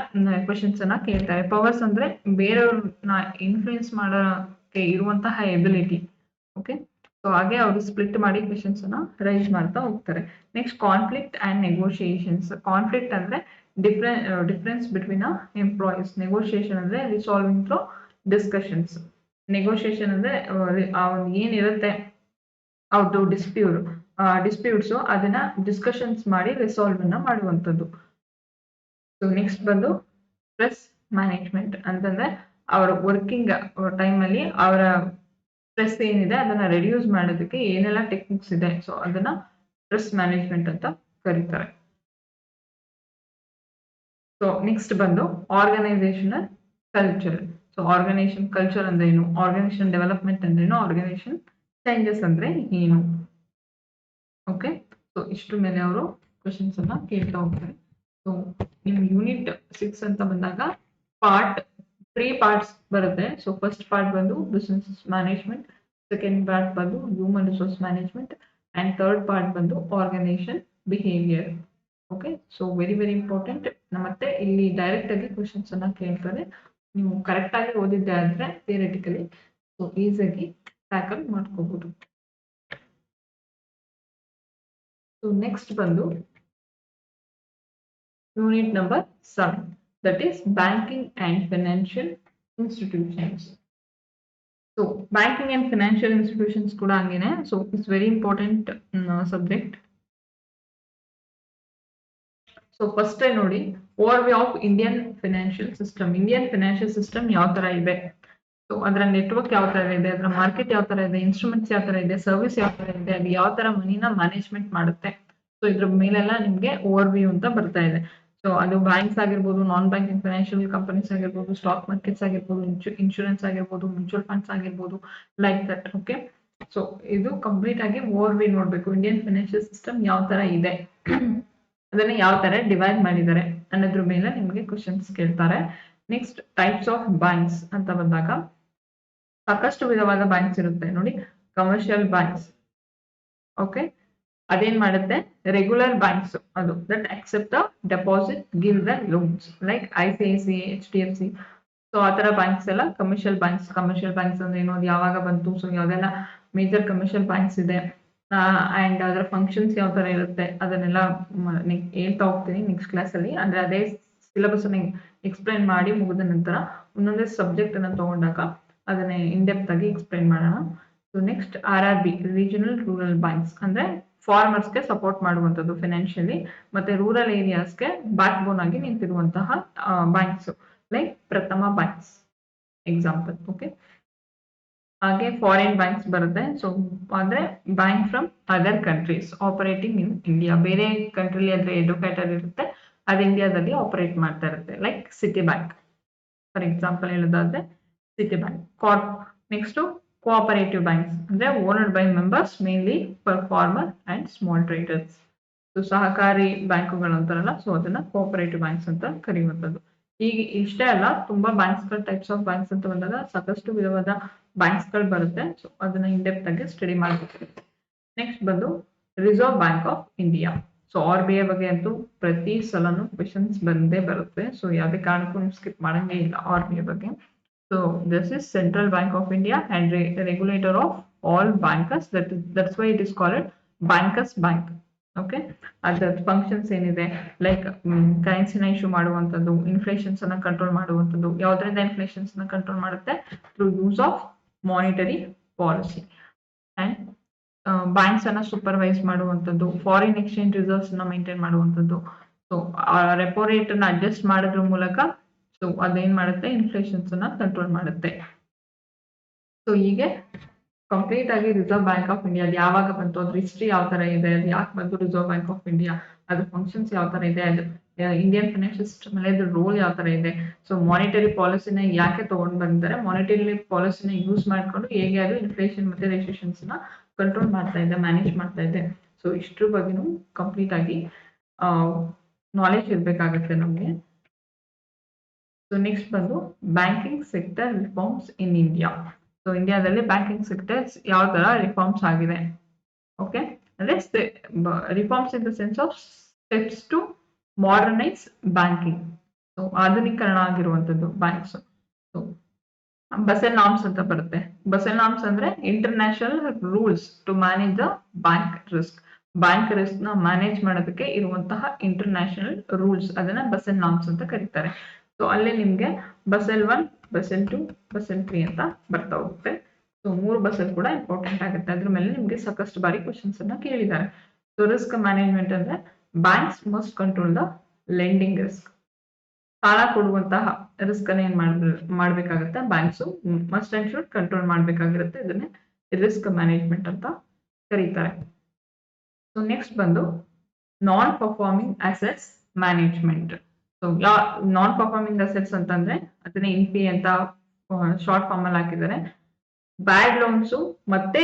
ಕ್ವಶನ್ಸ್ ಅನ್ನ ಕೇಳ್ತಾರೆ. ಪವರ್ಸ್ ಅಂದ್ರೆ ಬೇರೆಯವ್ರನ್ನ ಇನ್ಫ್ಲೂಯೆನ್ಸ್ ಮಾಡೋಕೆ ಇರುವಂತಹ ಎಬಿಲಿಟಿ. ಓಕೆ, ಸೊ ಹಾಗೆ ಅವರು ಸ್ಪ್ಲಿಟ್ ಮಾಡಿ ಕ್ವೆಶನ್ಸ್ ಅನ್ನ ರೈಸ್ ಮಾಡ್ತಾ ಹೋಗ್ತಾರೆ. Next conflict and negotiations. Conflict ಅಂದ್ರೆ ಡಿಫರೆನ್ಸ್ ಬಿಟ್ವೀನ್ ಎಂಪ್ಲಾಯೀಸ್. ನೆಗೋಷಿಯೇಷನ್ ಅಂದ್ರೆ ರಿಸಾಲ್ವಿಂಗ್ ಥ್ರೂ ಡಿಸ್ಕಷನ್ಸ್. ನೆಗೋಷಿಯೇಷನ್ ಅಂದ್ರೆ ಏನಿರುತ್ತೆ ಅವ್ರದ್ದು ಡಿಸ್ಪ್ಯೂಟ್ಸ್ ಅದನ್ನ ಡಿಸ್ಕಷನ್ಸ್ ಮಾಡಿ ರಿಸಾಲ್ವ್ ಅನ್ನ ಮಾಡುವಂಥದ್ದು. ಸೊ ನೆಕ್ಸ್ಟ್ ಬಂದು ಸ್ಟ್ರೆಸ್ ಮ್ಯಾನೇಜ್ಮೆಂಟ್ ಅಂತಂದ್ರೆ ಅವರ ವರ್ಕಿಂಗ್ ಟೈಮ್ ಅಲ್ಲಿ ಅವರ ಸ್ಟ್ರೆಸ್ ಏನಿದೆ ಅದನ್ನ ರೆಡ್ಯೂಸ್ ಮಾಡೋದಕ್ಕೆ ಏನೆಲ್ಲ ಟೆಕ್ನಿಕ್ಸ್ ಇದೆ, ಸೊ ಅದನ್ನ ಸ್ಟ್ರೆಸ್ ಮ್ಯಾನೇಜ್ಮೆಂಟ್ ಅಂತ ಕರೀತಾರೆ. ಸೊ ನೆಕ್ಸ್ಟ್ ಬಂದು organisational culture. So organisation culture ಅಂದ್ರೆ ಏನು, ಆರ್ಗನೈಸೇಷನ್ ಡೆವಲಪ್ಮೆಂಟ್ ಅಂದ್ರೆ ಏನು, ಆರ್ಗನೈಸೇಷನ್ ಚೇಂಜಸ್ ಅಂದ್ರೆ ಏನು. ಓಕೆ, ಸೊ ಇಷ್ಟು ಮೇಲೆ ಅವರು ಕ್ವಶನ್ಸ್ ಅನ್ನ ಕೇಳ್ತಾ ಹೋಗ್ತಾರೆ. ಸೊ ನಿಮ್ ಯೂನಿಟ್ 6 ಅಂತ ಬಂದಾಗ ಪಾರ್ಟ್ 3 ಪಾರ್ಟ್ಸ್ ಬರುತ್ತೆ. ಸೊ ಫಸ್ಟ್ ಪಾರ್ಟ್ ಬಂದು ಬಿಸ್ನೆಸ್ ಮ್ಯಾನೇಜ್ಮೆಂಟ್, ಸೆಕೆಂಡ್ ಪಾರ್ಟ್ ಬಂದು human resource management and third part ಬಂದು organisation behaviour. Okay, so very important. ಮತ್ತೆ ಇಲ್ಲಿ ಡೈರೆಕ್ಟ್ ಆಗಿ ಕ್ವಶನ್ಸ್ ಅನ್ನ ಕೇಳ್ತಾರೆ. ನೀವು ಕರೆಕ್ಟ್ ಆಗಿ ಓದಿದ್ದೆ ಆದ್ರೆ ಥಿಯರಿಟಿಕಲಿ ಸೊ ಈಸಿಯಾಗಿ ಟ್ಯಾಕಲ್ ಮಾಡ್ಕೋಬಹುದು. ಸೊ ನೆಕ್ಸ್ಟ್ ಬಂದು unit number 7, that is banking and financial institutions. So banking and financial institutions ಕೂಡ ಹಂಗೇನೆ. So it's very important subject. So first ನೋಡಿ overview of Indian financial system. Indian financial system ಯಾವ ತರ ಇದೆ, ಸೊ ಅದರ ನೆಟ್ವರ್ಕ್ ಯಾವ ತರ ಇದೆ, ಅದರ ಮಾರ್ಕೆಟ್ ಯಾವ ತರ ಇದೆ, ಇನ್ಸ್ಟ್ರೂಮೆಂಟ್ಸ್ ಯಾವ ತರ ಇದೆ, ಸರ್ವಿಸ್ ಯಾವ ತರ ಇದೆ, ಅದು ಯಾವ ತರ ಮನಿನ ಮ್ಯಾನೇಜ್ಮೆಂಟ್ ಮಾಡುತ್ತೆ. ಸೊ ಇದ್ರ ಮೇಲೆಲ್ಲ ನಿಮ್ಗೆ ಓವರ್ವ್ಯೂ ಅಂತ ಬರ್ತಾ ಇದೆ. ಸೊ ಅದು ಬ್ಯಾಂಕ್ಸ್ ಆಗಿರ್ಬೋದು, ನಾನ್ ಬ್ಯಾಂಕಿಂಗ್ ಫೈನಾನ್ಷಿಯಲ್ ಕಂಪನೀಸ್ ಆಗಿರ್ಬೋದು, ಸ್ಟಾಕ್ ಮಾರ್ಕೆಟ್ಸ್ ಆಗಿರ್ಬೋದು, ಇನ್ಶೂರೆನ್ಸ್ ಆಗಿರ್ಬೋದು, ಮ್ಯೂಚುವಲ್ ಫಂಡ್ಸ್ ಆಗಿರ್ಬೋದು, ಲೈಕ್ ದಟ್. ಓಕೆ, ಸೊ ಇದು ಕಂಪ್ಲೀಟ್ ಆಗಿ ಓವರ್ವ್ಯೂ ನೋಡ್ಬೇಕು. ಇಂಡಿಯನ್ ಫೈನಾನ್ಷಿಯಲ್ ಸಿಸ್ಟಮ್ ಯಾವ ತರ ಇದೆ, ಅದನ್ನ ಯಾವ ತರ ಡಿವೈಡ್ ಮಾಡಿದ್ದಾರೆ ಅನ್ನೋದ್ರ ಮೇಲೆ ನಿಮಗೆ ಕ್ವಶನ್ಸ್ ಕೇಳ್ತಾರೆ. ನೆಕ್ಸ್ಟ್ ಟೈಪ್ಸ್ ಆಫ್ ಬ್ಯಾಂಕ್ಸ್ ಅಂತ ಬಂದಾಗ ಸಾಕಷ್ಟು ವಿಧವಾದ ಬ್ಯಾಂಕ್ಸ್ ಇರುತ್ತೆ ನೋಡಿ. ಕಮರ್ಷಿಯಲ್ ಬ್ಯಾಂಕ್ಸ್, ಓಕೆ, ಅದೇನ್ ಮಾಡುತ್ತೆ, ರೆಗ್ಯುಲರ್ ಬ್ಯಾಂಕ್ಸ್ ಅದು that accept the deposit, give the loans, like ICICI, HDFC. So ಆ ತರ ಬ್ಯಾಂಕ್ಸ್ ಎಲ್ಲ ಕಮರ್ಷಿಯಲ್ ಬ್ಯಾಂಕ್ಸ್. ಕಮರ್ಷಿಯಲ್ ಬ್ಯಾಂಕ್ಸ್ ಅಂದ್ರೆ ಏನು, ಅದು ಯಾವಾಗ ಬಂತು, ಸೊ ಯಾವ್ದೆಲ್ಲ ಮೇಜರ್ ಕಮರ್ಷಿಯಲ್ ಬ್ಯಾಂಕ್ಸ್ ಇದೆ ಅಂಡ್ ಅದರ ಫಂಕ್ಷನ್ಸ್ ಯಾವ ತರ ಇರುತ್ತೆ ಅದನ್ನೆಲ್ಲ ಹೇಳ್ತಾ ಹೋಗ್ತೀನಿ ನೆಕ್ಸ್ಟ್ ಕ್ಲಾಸ್ ಅಲ್ಲಿ. ಅಂದ್ರೆ ಅದೇ ಸಿಲೆಬಸ್ ಅನ್ನ ಎಕ್ಸ್ಪ್ಲೈನ್ ಮಾಡಿ ಮುಗಿದ ನಂತರ ಒಂದೊಂದೇ ಸಬ್ಜೆಕ್ಟ್ ಅನ್ನ ತಗೊಂಡಾಗ ಅದನ್ನ ಇನ್ ಡೆಪ್ತ್ ಆಗಿ ಎಕ್ಸ್ಪ್ಲೈನ್ ಮಾಡೋಣ. So next RRB, regional rural banks, ಅಂದ್ರೆ ಫಾರ್ಮರ್ಸ್ಗೆ ಸಪೋರ್ಟ್ ಮಾಡುವಂತದ್ದು ಫಿನಾನ್ಷಿಯಲಿ, ಮತ್ತೆ ರೂರಲ್ ಏರಿಯಾಸ್ಗೆ ಬ್ಯಾಕ್ ಬೋನ್ ಆಗಿ ನಿಂತಿರುವಂತಹ ಬ್ಯಾಂಕ್ಸ್, ಲೈಕ್ ಪ್ರಥಮ ಬ್ಯಾಂಕ್ಸ್ ಎಕ್ಸಾಂಪಲ್. ಓಕೆ, ಹಾಗೆ ಫಾರಿನ್ ಬ್ಯಾಂಕ್ಸ್ ಬರುತ್ತೆ. ಸೊ ಅಂದ್ರೆ bank from other countries operating in India. ಬೇರೆ ಕಂಟ್ರಿಲಿ ಅಂದ್ರೆ ಎಡ್ಯುಕೇಟರ್ ಇರುತ್ತೆ, ಅದು ಇಂಡಿಯಾದಲ್ಲಿ ಆಪರೇಟ್ ಮಾಡ್ತಾ ಇರುತ್ತೆ, like Citi bank for example ಹೇಳೋದಾದ್ರೆ Citi bank. Next cooperative banks, ಅಂದ್ರೆ owned by members, mainly for farmer and small traders. So ಸಹಕಾರಿ ಬ್ಯಾಂಕುಗಳು ಅಂತಾರಲ್ಲ, ಸೊ ಅದನ್ನ ಕೋಆಪರೇಟಿವ್ ಬ್ಯಾಂಕ್ಸ್ ಅಂತ ಕರೆಯುವಂಥದ್ದು. ಈಗ ಇಷ್ಟೇ ಅಲ್ಲ, ತುಂಬಾ ಬ್ಯಾಂಕ್ಸ್ ಗಳು, ಟೈಪ್ಸ್ ಆಫ್ ಬ್ಯಾಂಕ್ಸ್ ಅಂತ ಬಂದಾಗ ಸಾಕಷ್ಟು ವಿಧವಾದ ಬ್ಯಾಂಕ್ಸ್ ಗಳು ಬರುತ್ತೆ. ಸೊ ಅದನ್ನ ಇನ್ ಡೆಪ್ತ್ ಆಗಿ ಸ್ಟಡಿ ಮಾಡಬೇಕು. ನೆಕ್ಸ್ಟ್ ಬಂದು reserve bank of India. So RBI ಬಗ್ಗೆ ಅಂತೂ ಪ್ರತಿ ಸಲನು ಕ್ವೆಶನ್ಸ್ ಬಂದೇ ಬರುತ್ತೆ. ಸೊ ಯಾವುದೇ ಕಾರಣಕ್ಕೂ ಸ್ಕಿಪ್ ಮಾಡಂಗೇ ಇಲ್ಲ RBI ಬಗ್ಗೆ. So this is central bank of India and regulator of all bankers. That's why it is called bankers bank. Okay, ಅದ್ರ ಫಂಕ್ಷನ್ಸ್ ಏನಿದೆ, ಲೈಕ್ ಕರೆನ್ಸಿನ ಇಶ್ಯೂ ಮಾಡುವಂಥದ್ದು, ಇನ್ಫ್ಲೇಷನ್ಸ್ ಅನ್ನ ಕಂಟ್ರೋಲ್ ಮಾಡುವಂಥದ್ದು. ಯಾವ್ದ್ರಿಂದ ಇನ್ಫ್ಲೇಷನ್ಸ್ ಅನ್ನ ಕಂಟ್ರೋಲ್ ಮಾಡುತ್ತೆ, through use of monetary policy. And banks ಅನ್ನ ಸೂಪರ್ವೈಸ್ ಮಾಡುವಂಥದ್ದು, ಫಾರಿನ್ ಎಕ್ಸ್ಚೇಂಜ್ ರಿಸರ್ವ್ಸ್ ಅನ್ನ ಮೇಂಟೈನ್ ಮಾಡುವಂಥದ್ದು. ಸೊ ರೆಪೋ ರೇಟ್ ಅನ್ನ ಅಡ್ಜಸ್ಟ್ ಮಾಡೋದ್ರ ಮೂಲಕ ಸೊ ಅದೇನ್ ಮಾಡುತ್ತೆ, ಇನ್ಫ್ಲೇಷನ್ಸ್ ಅನ್ನ ಕಂಟ್ರೋಲ್ ಮಾಡುತ್ತೆ. ಸೊ ಹೀಗೆ ಕಂಪ್ಲೀಟ್ ಆಗಿ ರಿಸರ್ವ್ ಬ್ಯಾಂಕ್ ಆಫ್ ಇಂಡಿಯಾ ಯಾವಾಗ ಬಂತು, ಅದ್ರ ಹಿಸ್ಟ್ರಿ ಯಾವ ತರ ಇದೆ, ಅದು ಯಾಕೆ ಬಂತು ರಿಸರ್ವ್ ಬ್ಯಾಂಕ್ ಆಫ್ ಇಂಡಿಯಾ, ಅದ್ರ ಫಂಕ್ಷನ್ಸ್ ಯಾವ ತರ ಇದೆ, ಅದು ಇಂಡಿಯನ್ ಫೈನಾನ್ಷಿಯಲ್ ಸಿಸ್ಟಮ್ ಅಲ್ಲಿ ಅದ್ರ ರೋಲ್ ಯಾವ ತರ ಇದೆ, ಸೊ ಮಾನಿಟರಿ ಪಾಲಿಸಿನ ಯಾಕೆ ತಗೊಂಡ್ ಬಂದಿದ್ದಾರೆ, ಮಾನಿಟರಿ ಪಾಲಿಸಿನ ಯೂಸ್ ಮಾಡ್ಕೊಂಡು ಹೇಗೆ ಅದು ಇನ್ಫ್ಲೇಷನ್ ಮತ್ತೆ ರೆಸಿಷನ್ಸ್ ನ ಕಂಟ್ರೋಲ್ ಮಾಡ್ತಾ ಇದೆ, ಮ್ಯಾನೇಜ್ ಮಾಡ್ತಾ ಇದೆ. ಸೊ ಇಷ್ಟ್ರ ಬಗ್ಗೆನೂ ಕಂಪ್ಲೀಟ್ ಆಗಿ ನಾಲೆಜ್ ಇರ್ಬೇಕಾಗತ್ತೆ ನಮ್ಗೆ. ಸೊ ನೆಕ್ಸ್ಟ್ ಬಂದು banking sector reforms in India. So ಇಂಡಿಯಾದಲ್ಲಿ ಬ್ಯಾಂಕಿಂಗ್ ಸೆಕ್ಟರ್ಸ್ ಯಾವ ತರ ರಿಫಾರ್ಮ್ಸ್ ಆಗಿದೆ. ಓಕೆ, ಅಂದ್ರೆ reforms in the sense of steps to modernise banking. So ಆಧುನೀಕರಣ ಆಗಿರುವಂತದ್ದು ಬ್ಯಾಂಕ್ಸ್. ಸೊ ಬಸೆಲ್ ನಾರ್ಮ್ಸ್ ಅಂತ ಬರುತ್ತೆ. ಬಸೆಲ್ ನಾರ್ಮ್ಸ್ ಅಂದ್ರೆ international rules to manage the bank risk. Bank risk ನ ಮ್ಯಾನೇಜ್ ಮಾಡೋದಕ್ಕೆ ಇರುವಂತಹ ಇಂಟರ್ನ್ಯಾಷನಲ್ ರೂಲ್ಸ್, ಅದನ್ನ ಬಸೆಲ್ ನಾರ್ಮ್ಸ್ ಅಂತ ಕರೀತಾರೆ. ಸೊ ಅಲ್ಲಿ ನಿಮ್ಗೆ ಬಸೆಲ್ 1, ಬಸೆಲ್ 2, ಬಸೆಲ್ 3 ಅಂತ ಬರ್ತಾ ಹೋಗುತ್ತೆ. ಸೊ 3 ಬಸೆಲ್ ಕೂಡ ಇಂಪಾರ್ಟೆಂಟ್ ಆಗುತ್ತೆ. ಅದ್ರ ಮೇಲೆ ನಿಮ್ಗೆ ಸಾಕಷ್ಟು ಬಾರಿ ಕ್ವಶನ್ಸ್ ಅನ್ನ ಕೇಳಿದ್ದಾರೆ. ಸೊ ರಿಸ್ಕ್ ಮ್ಯಾನೇಜ್ಮೆಂಟ್ ಅಂದ್ರೆ banks must control the lending risk. ಸಾಲ ಕೊಡುವಂತಹ ರಿಸ್ಕ್ ಅನ್ನ ಏನ್ ಮಾಡ್ಬೇಕಾಗತ್ತೆ, banks must and should control ಮಾಡ್ಬೇಕಾಗಿರುತ್ತೆ. ಇದನ್ನೇ ರಿಸ್ಕ್ ಮ್ಯಾನೇಜ್ಮೆಂಟ್ ಅಂತ ಕರೀತಾರೆ. ಸೊ ನೆಕ್ಸ್ಟ್ ಬಂದು non performing assets management. So non performing assets ಅಂತಂದ್ರೆ ಅದನ್ನ NPA ಅಂತ ಶಾರ್ಟ್ ಫಾರ್ಮ್ ಅಲ್ಲಿ ಹಾಕಿದ್ದಾರೆ. ಬ್ಯಾಡ್ ಲೋನ್ಸ್ ಮತ್ತೆ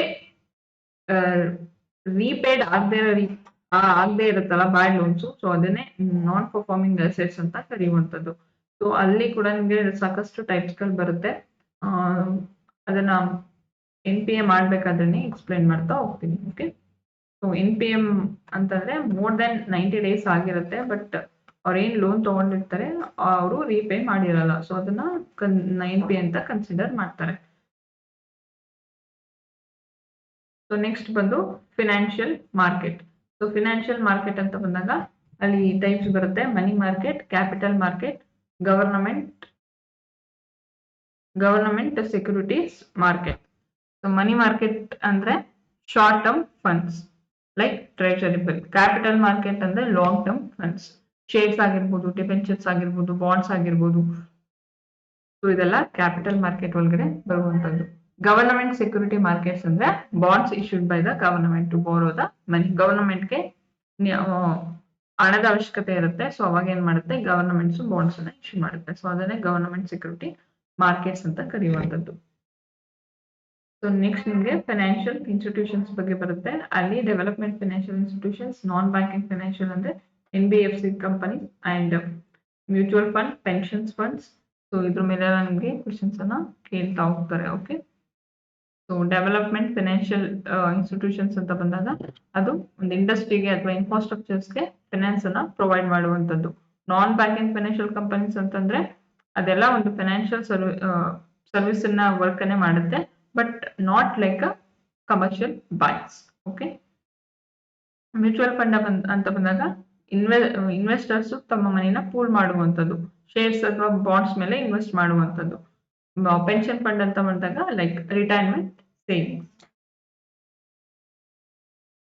ರೀಪೇಡ್ ಆಗದೆ ಇರುತ್ತಲ್ಲ ಬ್ಯಾಡ್ ಲೋನ್ಸ್, ಸೊ ಅದನ್ನೇ ನಾನ್ ಪರ್ಫಾರ್ಮಿಂಗ್ ಅಸೆಟ್ಸ್ ಅಂತ ಕರೆಯುವಂಥದ್ದು. ಸೊ ಅಲ್ಲಿ ಕೂಡ ನಿಮಗೆ ಸಾಕಷ್ಟು ಟೈಪ್ಸ್ಗಳು ಬರುತ್ತೆ. ಅದನ್ನ NPA ಮಾಡ್ಬೇಕಾದ್ರೆ ಎಕ್ಸ್ಪ್ಲೈನ್ ಮಾಡ್ತಾ ಹೋಗ್ತೀನಿ. ಓಕೆ, ಸೊ NPM ಅಂತಂದ್ರೆ ಮೋರ್ ದೆನ್ 90 days ಆಗಿರುತ್ತೆ, ಬಟ್ ಅವ್ರು ಏನ್ ಲೋನ್ ತಗೊಂಡಿರ್ತಾರೆ ಅವರು ರೀಪೇ ಮಾಡಿರಲ್ಲ, ಸೊ ಅದನ್ನ NPA ಅಂತ ಕನ್ಸಿಡರ್ ಮಾಡ್ತಾರೆ. ಸೊ ನೆಕ್ಸ್ಟ್ ಬಂದು financial market. So financial market ಅಂತ ಬಂದಾಗ ಅಲ್ಲಿ ಟೈಪ್ಸ್ ಬರುತ್ತೆ: money market, capital market, government securities market. So money market ಅಂದ್ರೆ short term funds like treasury bill. Capital market ಅಂದ್ರೆ ಲಾಂಗ್ ಟರ್ಮ್ ಫಂಡ್ಸ್, ಶೇರ್ಸ್ ಆಗಿರ್ಬೋದು, ಡಿಬೆಂಚರ್ಸ್ ಆಗಿರ್ಬೋದು, ಬಾಂಡ್ಸ್ ಆಗಿರ್ಬೋದು. ಸೊ ಇದೆಲ್ಲ ಕ್ಯಾಪಿಟಲ್ ಮಾರ್ಕೆಟ್ ಒಳಗಡೆ ಬರುವಂತದ್ದು. ಗವರ್ನಮೆಂಟ್ ಸೆಕ್ಯೂರಿಟಿ ಮಾರ್ಕೆಟ್ಸ್ ಅಂದ್ರೆ bonds issued by the government to borrow the money. ಗವರ್ನಮೆಂಟ್ಗೆ ಹಣದ ಅವಶ್ಯಕತೆ ಇರುತ್ತೆ, ಸೊ ಅವಾಗ ಏನ್ ಮಾಡುತ್ತೆ, ಗವರ್ನಮೆಂಟ್ಸ್ ಬಾಂಡ್ಸ್ ಅನ್ನ ಇಶ್ಯೂ ಮಾಡುತ್ತೆ. ಸೊ ಅದನ್ನೇ ಗವರ್ನಮೆಂಟ್ ಸೆಕ್ಯೂರಿಟಿ ಮಾರ್ಕೆಟ್ಸ್ ಅಂತ ಕರೆಯುವಂತದ್ದು. ಸೊ ನೆಕ್ಸ್ಟ್ ನಿಮಗೆ ಫೈನಾನ್ಷಿಯಲ್ ಇನ್ಸ್ಟಿಟ್ಯೂಷನ್ಸ್ ಬಗ್ಗೆ ಬರುತ್ತೆ. ಅಲ್ಲಿ ಡೆವಲಪ್ಮೆಂಟ್ ಫೈನಾನ್ಷಿಯಲ್ ಇನ್ಸ್ಟಿಟ್ಯೂಷನ್ಸ್, ನಾನ್ ಬ್ಯಾಂಕಿಂಗ್ ಫೈನಾನ್ಷಿಯಲ್ ಅಂದ್ರೆ NBFC company and mutual fund, pensions funds. So ಇದ್ರ ಮೇಲೆ ನಿಮಗೆ ಕ್ವಶನ್ಸ್ ಅನ್ನ ಕೇಳ್ತಾ ಹೋಗ್ತಾರೆ. Okay, so development financial institutions ಅಂತ ಬಂದಾಗ ಅದು ಒಂದು ಇಂಡಸ್ಟ್ರಿಗೆ ಅಥವಾ ಇನ್ಫ್ರಾಸ್ಟ್ರಕ್ಚರ್ಸ್ಗೆ ಫೈನಾನ್ಸ್ ಅನ್ನ ಪ್ರೊವೈಡ್ ಮಾಡುವಂತದ್ದು. ನಾನ್ ಬ್ಯಾಂಕಿಂಗ್ ಫೈನಾನ್ಷಿಯಲ್ ಕಂಪನೀಸ್ ಅಂತಂದ್ರೆ ಅದೆಲ್ಲ ಒಂದು ಫೈನಾನ್ಷಿಯಲ್ ಸರ್ವಿಸ್ ಅನ್ನ ವರ್ಕ್ ಅನ್ನೇ ಮಾಡುತ್ತೆ, but not like a commercial banks. Okay, mutual fund ಅಂತ ಬಂದಾಗ ಇನ್ವೆಸ್ಟರ್ಸ್ ತಮ್ಮ ಮನಿನ ಪೂಲ್ ಮಾಡುವಂತದ್ದು, ಶೇರ್ಸ್ ಅಥವಾ ಬಾಂಡ್ಸ್ ಮೇಲೆ ಇನ್ವೆಸ್ಟ್ ಮಾಡುವಂತದ್ದು. ಪೆನ್ಷನ್ ಫಂಡ್ ಅಂತ ಬಂದಾಗ ಲೈಕ್ ರಿಟೈರ್ಮೆಂಟ್ ಸೇವಿಂಗ್ಸ್.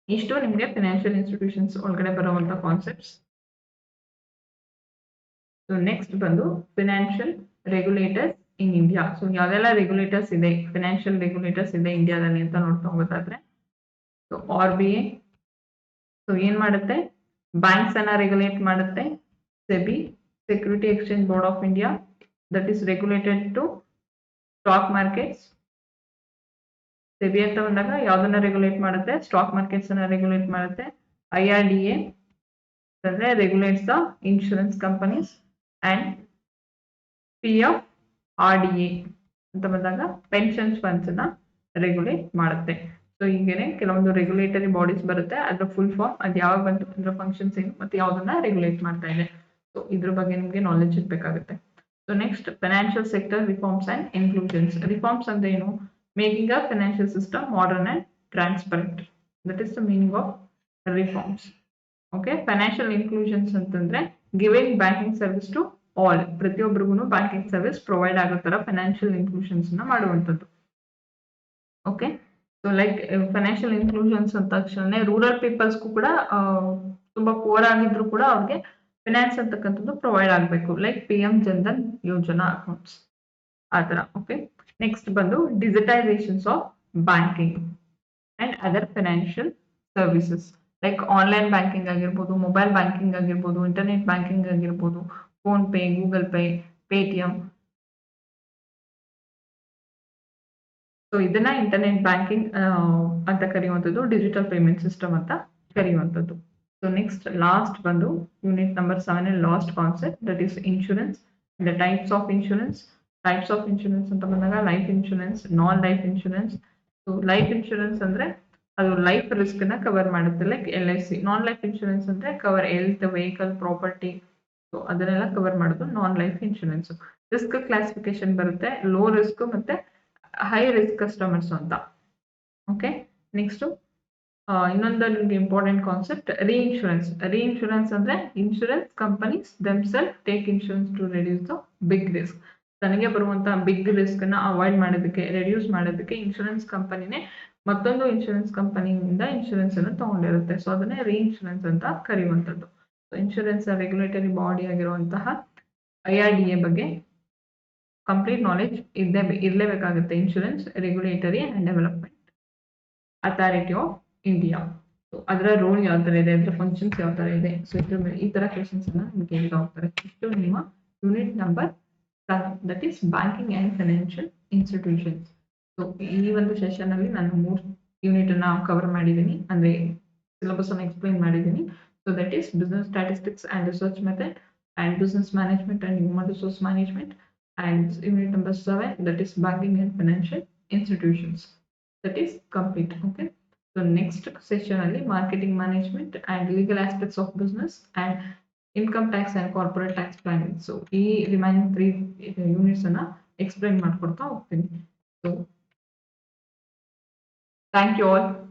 ಇಷ್ಟು ನಿಮಗೆ ಫೈನಾನ್ಷಿಯಲ್ ಇನ್ಸ್ಟಿಟ್ಯೂಷನ್ಸ್ ಒಳಗಡೆ ಬರುವಂತ ಕಾನ್ಸೆಪ್ಟ್ಸ್. ಸೊ ನೆಕ್ಸ್ಟ್ ಬಂದು ಫೈನಾನ್ಷಿಯಲ್ ರೆಗ್ಯುಲೇಟರ್ಸ್ ಇನ್ ಇಂಡಿಯಾ. ಸೊ ಯಾವೆಲ್ಲ ರೆಗ್ಯುಲೇಟರ್ಸ್ ಇದೆ, ಫೈನಾನ್ಷಿಯಲ್ ರೆಗ್ಯುಲೇಟರ್ಸ್ ಇದೆ ಇಂಡಿಯಾದಲ್ಲಿ ಅಂತ ನೋಡ್ತಾ ಹೋಗೋದಾದ್ರೆ, ಸೊ RBI ಸೊ ಏನ್ ಮಾಡುತ್ತೆ, ಬ್ಯಾಂಕ್ಸ್ ಅನ್ನ ರೆಗ್ಯುಲೇಟ್ ಮಾಡುತ್ತೆ. SEBI, security exchange board of India, that is regulated to stock markets. SEBI ಅಂತ ಬಂದಾಗ ಯಾವ್ದನ್ನ ರೆಗ್ಯುಲೇಟ್ ಮಾಡುತ್ತೆ, ಸ್ಟಾಕ್ ಮಾರ್ಕೆಟ್ಸ್ ಅನ್ನ ರೆಗ್ಯುಲೇಟ್ ಮಾಡುತ್ತೆ. IRDA ಅಂದ್ರೆ regulates the insurance companies and PFRDA ಅಂತ ಬಂದಾಗ ಪೆನ್ಷನ್ಸ್ ಫಂಡ್ಸ್ ಅನ್ನ ರೆಗ್ಯುಲೇಟ್ ಮಾಡುತ್ತೆ. ಸೊ ಹೀಗೇನೆ ಕೆಲವೊಂದು ರೆಗ್ಯುಲೇಟರಿ ಬಾಡೀಸ್ ಬರುತ್ತೆ, ಅದ್ರ ಫುಲ್ ಫಾರ್ಮ್, ಅದ್ ಯಾವಾಗ ಬಂತು, ಅದ್ರ ಫಂಕ್ಷನ್ಸ್ ಏನು, ಮತ್ತೆ ಯಾವ್ದನ್ನ ರೆಗ್ಯುಲೇಟ್ ಮಾಡ್ತಾ ಇದೆ. ಸೊ ಇದ್ರ ಬಗ್ಗೆ ನಿಮ್ಗೆ ನಾಲೆಜ್ ಇರ್ಬೇಕಾಗುತ್ತೆ. So next financial sector reforms and inclusions. Reforms ಅಂದ್ರೆ ಏನು, making a financial system modern and transparent, that is the meaning of reforms. Okay, financial inclusions ಅಂತಂದ್ರೆ giving banking service to all, ಪ್ರತಿಯೊಬ್ಬರಿಗೂ ಬ್ಯಾಂಕಿಂಗ್ ಸರ್ವಿಸ್ ಪ್ರೊವೈಡ್ ಆಗೋ ತರ ಫೈನಾನ್ಷಿಯಲ್ ಇನ್ಕ್ಲೂಷನ್ಸ್ ನ ಮಾಡುವಂತದ್ದು. Okay, so like financial inclusions ಅಂತ ತಕ್ಷಣ ರೂರಲ್ ಪೀಪಲ್ಸ್ಗೂ ಕೂಡ ತುಂಬಾ ಪೂರ್ ಆಗಿದ್ರು ಕೂಡ ಅವ್ರಿಗೆ ಫೈನಾನ್ಸ್ ಅಂತಕ್ಕಂಥದ್ದು ಪ್ರೊವೈಡ್ ಆಗಬೇಕು, ಲೈಕ್ PM ಜನ್ಧನ್ ಯೋಜನಾ ಅಕೌಂಟ್ಸ್ ಆ ತರ. ಓಕೆ, ನೆಕ್ಸ್ಟ್ ಬಂದು digitisations of banking and other financial services, like online banking ಆಗಿರ್ಬೋದು, ಮೊಬೈಲ್ ಬ್ಯಾಂಕಿಂಗ್ ಆಗಿರ್ಬೋದು, ಇಂಟರ್ನೆಟ್ ಬ್ಯಾಂಕಿಂಗ್ ಆಗಿರ್ಬೋದು, PhonePe, Google Pay, Paytm. So ಇದನ್ನ ಇಂಟರ್ನೆಟ್ ಬ್ಯಾಂಕಿಂಗ್ ಅಂತ ಕರೆಯುವಂಥದ್ದು, ಡಿಜಿಟಲ್ ಪೇಮೆಂಟ್ ಸಿಸ್ಟಮ್ ಅಂತ ಕರೆಯುವಂಥದ್ದು. ಸೊ ನೆಕ್ಸ್ಟ್ ಲಾಸ್ಟ್ ಬಂದು unit number 7 last concept, that is insurance, the types of insurance. Types of insurance ಅಂತ ಬಂದಾಗ life insurance, non life insurance. So life insurance ಅಂದ್ರೆ ಅದು ಲೈಫ್ ರಿಸ್ಕ್ ನ ಕವರ್ ಮಾಡುತ್ತೆ, like LIC. Non life insurance ಅಂದ್ರೆ cover health, vehicle, property, so ಅದನ್ನೆಲ್ಲ ಕವರ್ ಮಾಡೋದು non life insurance. Risk classification ಬರುತ್ತೆ, ಲೋ ರಿಸ್ಕ್ ಮತ್ತೆ ಹೈ ರಿಸ್ಕ್ ಕಸ್ಟಮರ್ಸ್ ಅಂತ. ಓಕೆ, ನೆಕ್ಸ್ಟ್ ಇನ್ನೊಂದು ನಿಮ್ಗೆ ಇಂಪಾರ್ಟೆಂಟ್ ಕಾನ್ಸೆಪ್ಟ್ ರೀಇನ್ಶೂರೆನ್ಸ್. ರೀಇನ್ಶೂರೆನ್ಸ್ ಅಂದ್ರೆ insurance companies themselves take insurance to reduce the big risk. ತನಗೆ ಬರುವಂತಹ ಬಿಗ್ ರಿಸ್ಕ್ ನ ಅವಾಯ್ಡ್ ಮಾಡೋದಕ್ಕೆ, ರೆಡ್ಯೂಸ್ ಮಾಡೋದಕ್ಕೆ ಇನ್ಶೂರೆನ್ಸ್ ಕಂಪನಿನೇ ಮತ್ತೊಂದು ಇನ್ಶೂರೆನ್ಸ್ ಕಂಪನಿಯಿಂದ ಇನ್ಶೂರೆನ್ಸ್ ಅನ್ನು ತಗೊಂಡಿರುತ್ತೆ. ಸೊ ಅದನ್ನೇ ರೀಇನ್ಶೂರೆನ್ಸ್ ಅಂತ ಕರೆಯುವಂಥದ್ದು. ಇನ್ಶೂರೆನ್ಸ್ ರೆಗ್ಯುಲೇಟರಿ ಬಾಡಿ ಆಗಿರುವಂತಹ IRDA ಬಗ್ಗೆ ಕಂಪ್ಲೀಟ್ ನಾಲೆಜ್ ಇರಲೇಬೇಕಾಗುತ್ತೆ. Insurance regulatory and development authority of India. So ಅದರ ರೋಲ್ ಯಾವ ತರ ಇದೆ, ಅದರ ಫಂಕ್ಷನ್ಸ್ ಯಾವ ತರ ಇದೆ, ಸೊ ಇದ್ರ ಮೇಲೆ ಈ ತರ ಕ್ವೆಶನ್ಸ್ ಅನ್ನ ನಿಮ್ಗೆ ಕೇಳ್ತಾ ಹೋಗ್ತಾರೆ. ಇಷ್ಟು ನಿಮ್ಮ unit number 7, that is banking and financial institutions. So ಈ ಒಂದು ಸೆಷನ್ ಅಲ್ಲಿ ನಾನು 3 ಯೂನಿಟ್ ಅನ್ನ ಕವರ್ ಮಾಡಿದ್ದೀನಿ, ಅಂದ್ರೆ ಸಿಲೆಬಸ್ ಅನ್ನ ಎಕ್ಸ್ಪ್ಲೈನ್ ಮಾಡಿದ್ದೀನಿ. So that is business statistics and research method and business management and human resource management, and unit number 7, that is banking and financial institutions. That is complete. Okay. So next session ಅಲ್ಲಿ marketing management and legal aspects of business and income tax and corporate tax planning. So ಈ remaining 3 units ಅನ್ನ explain ಮಾಡ್ಕೊಡ್ತಾ ಹೋಗ್ತೀನಿ. So thank you all.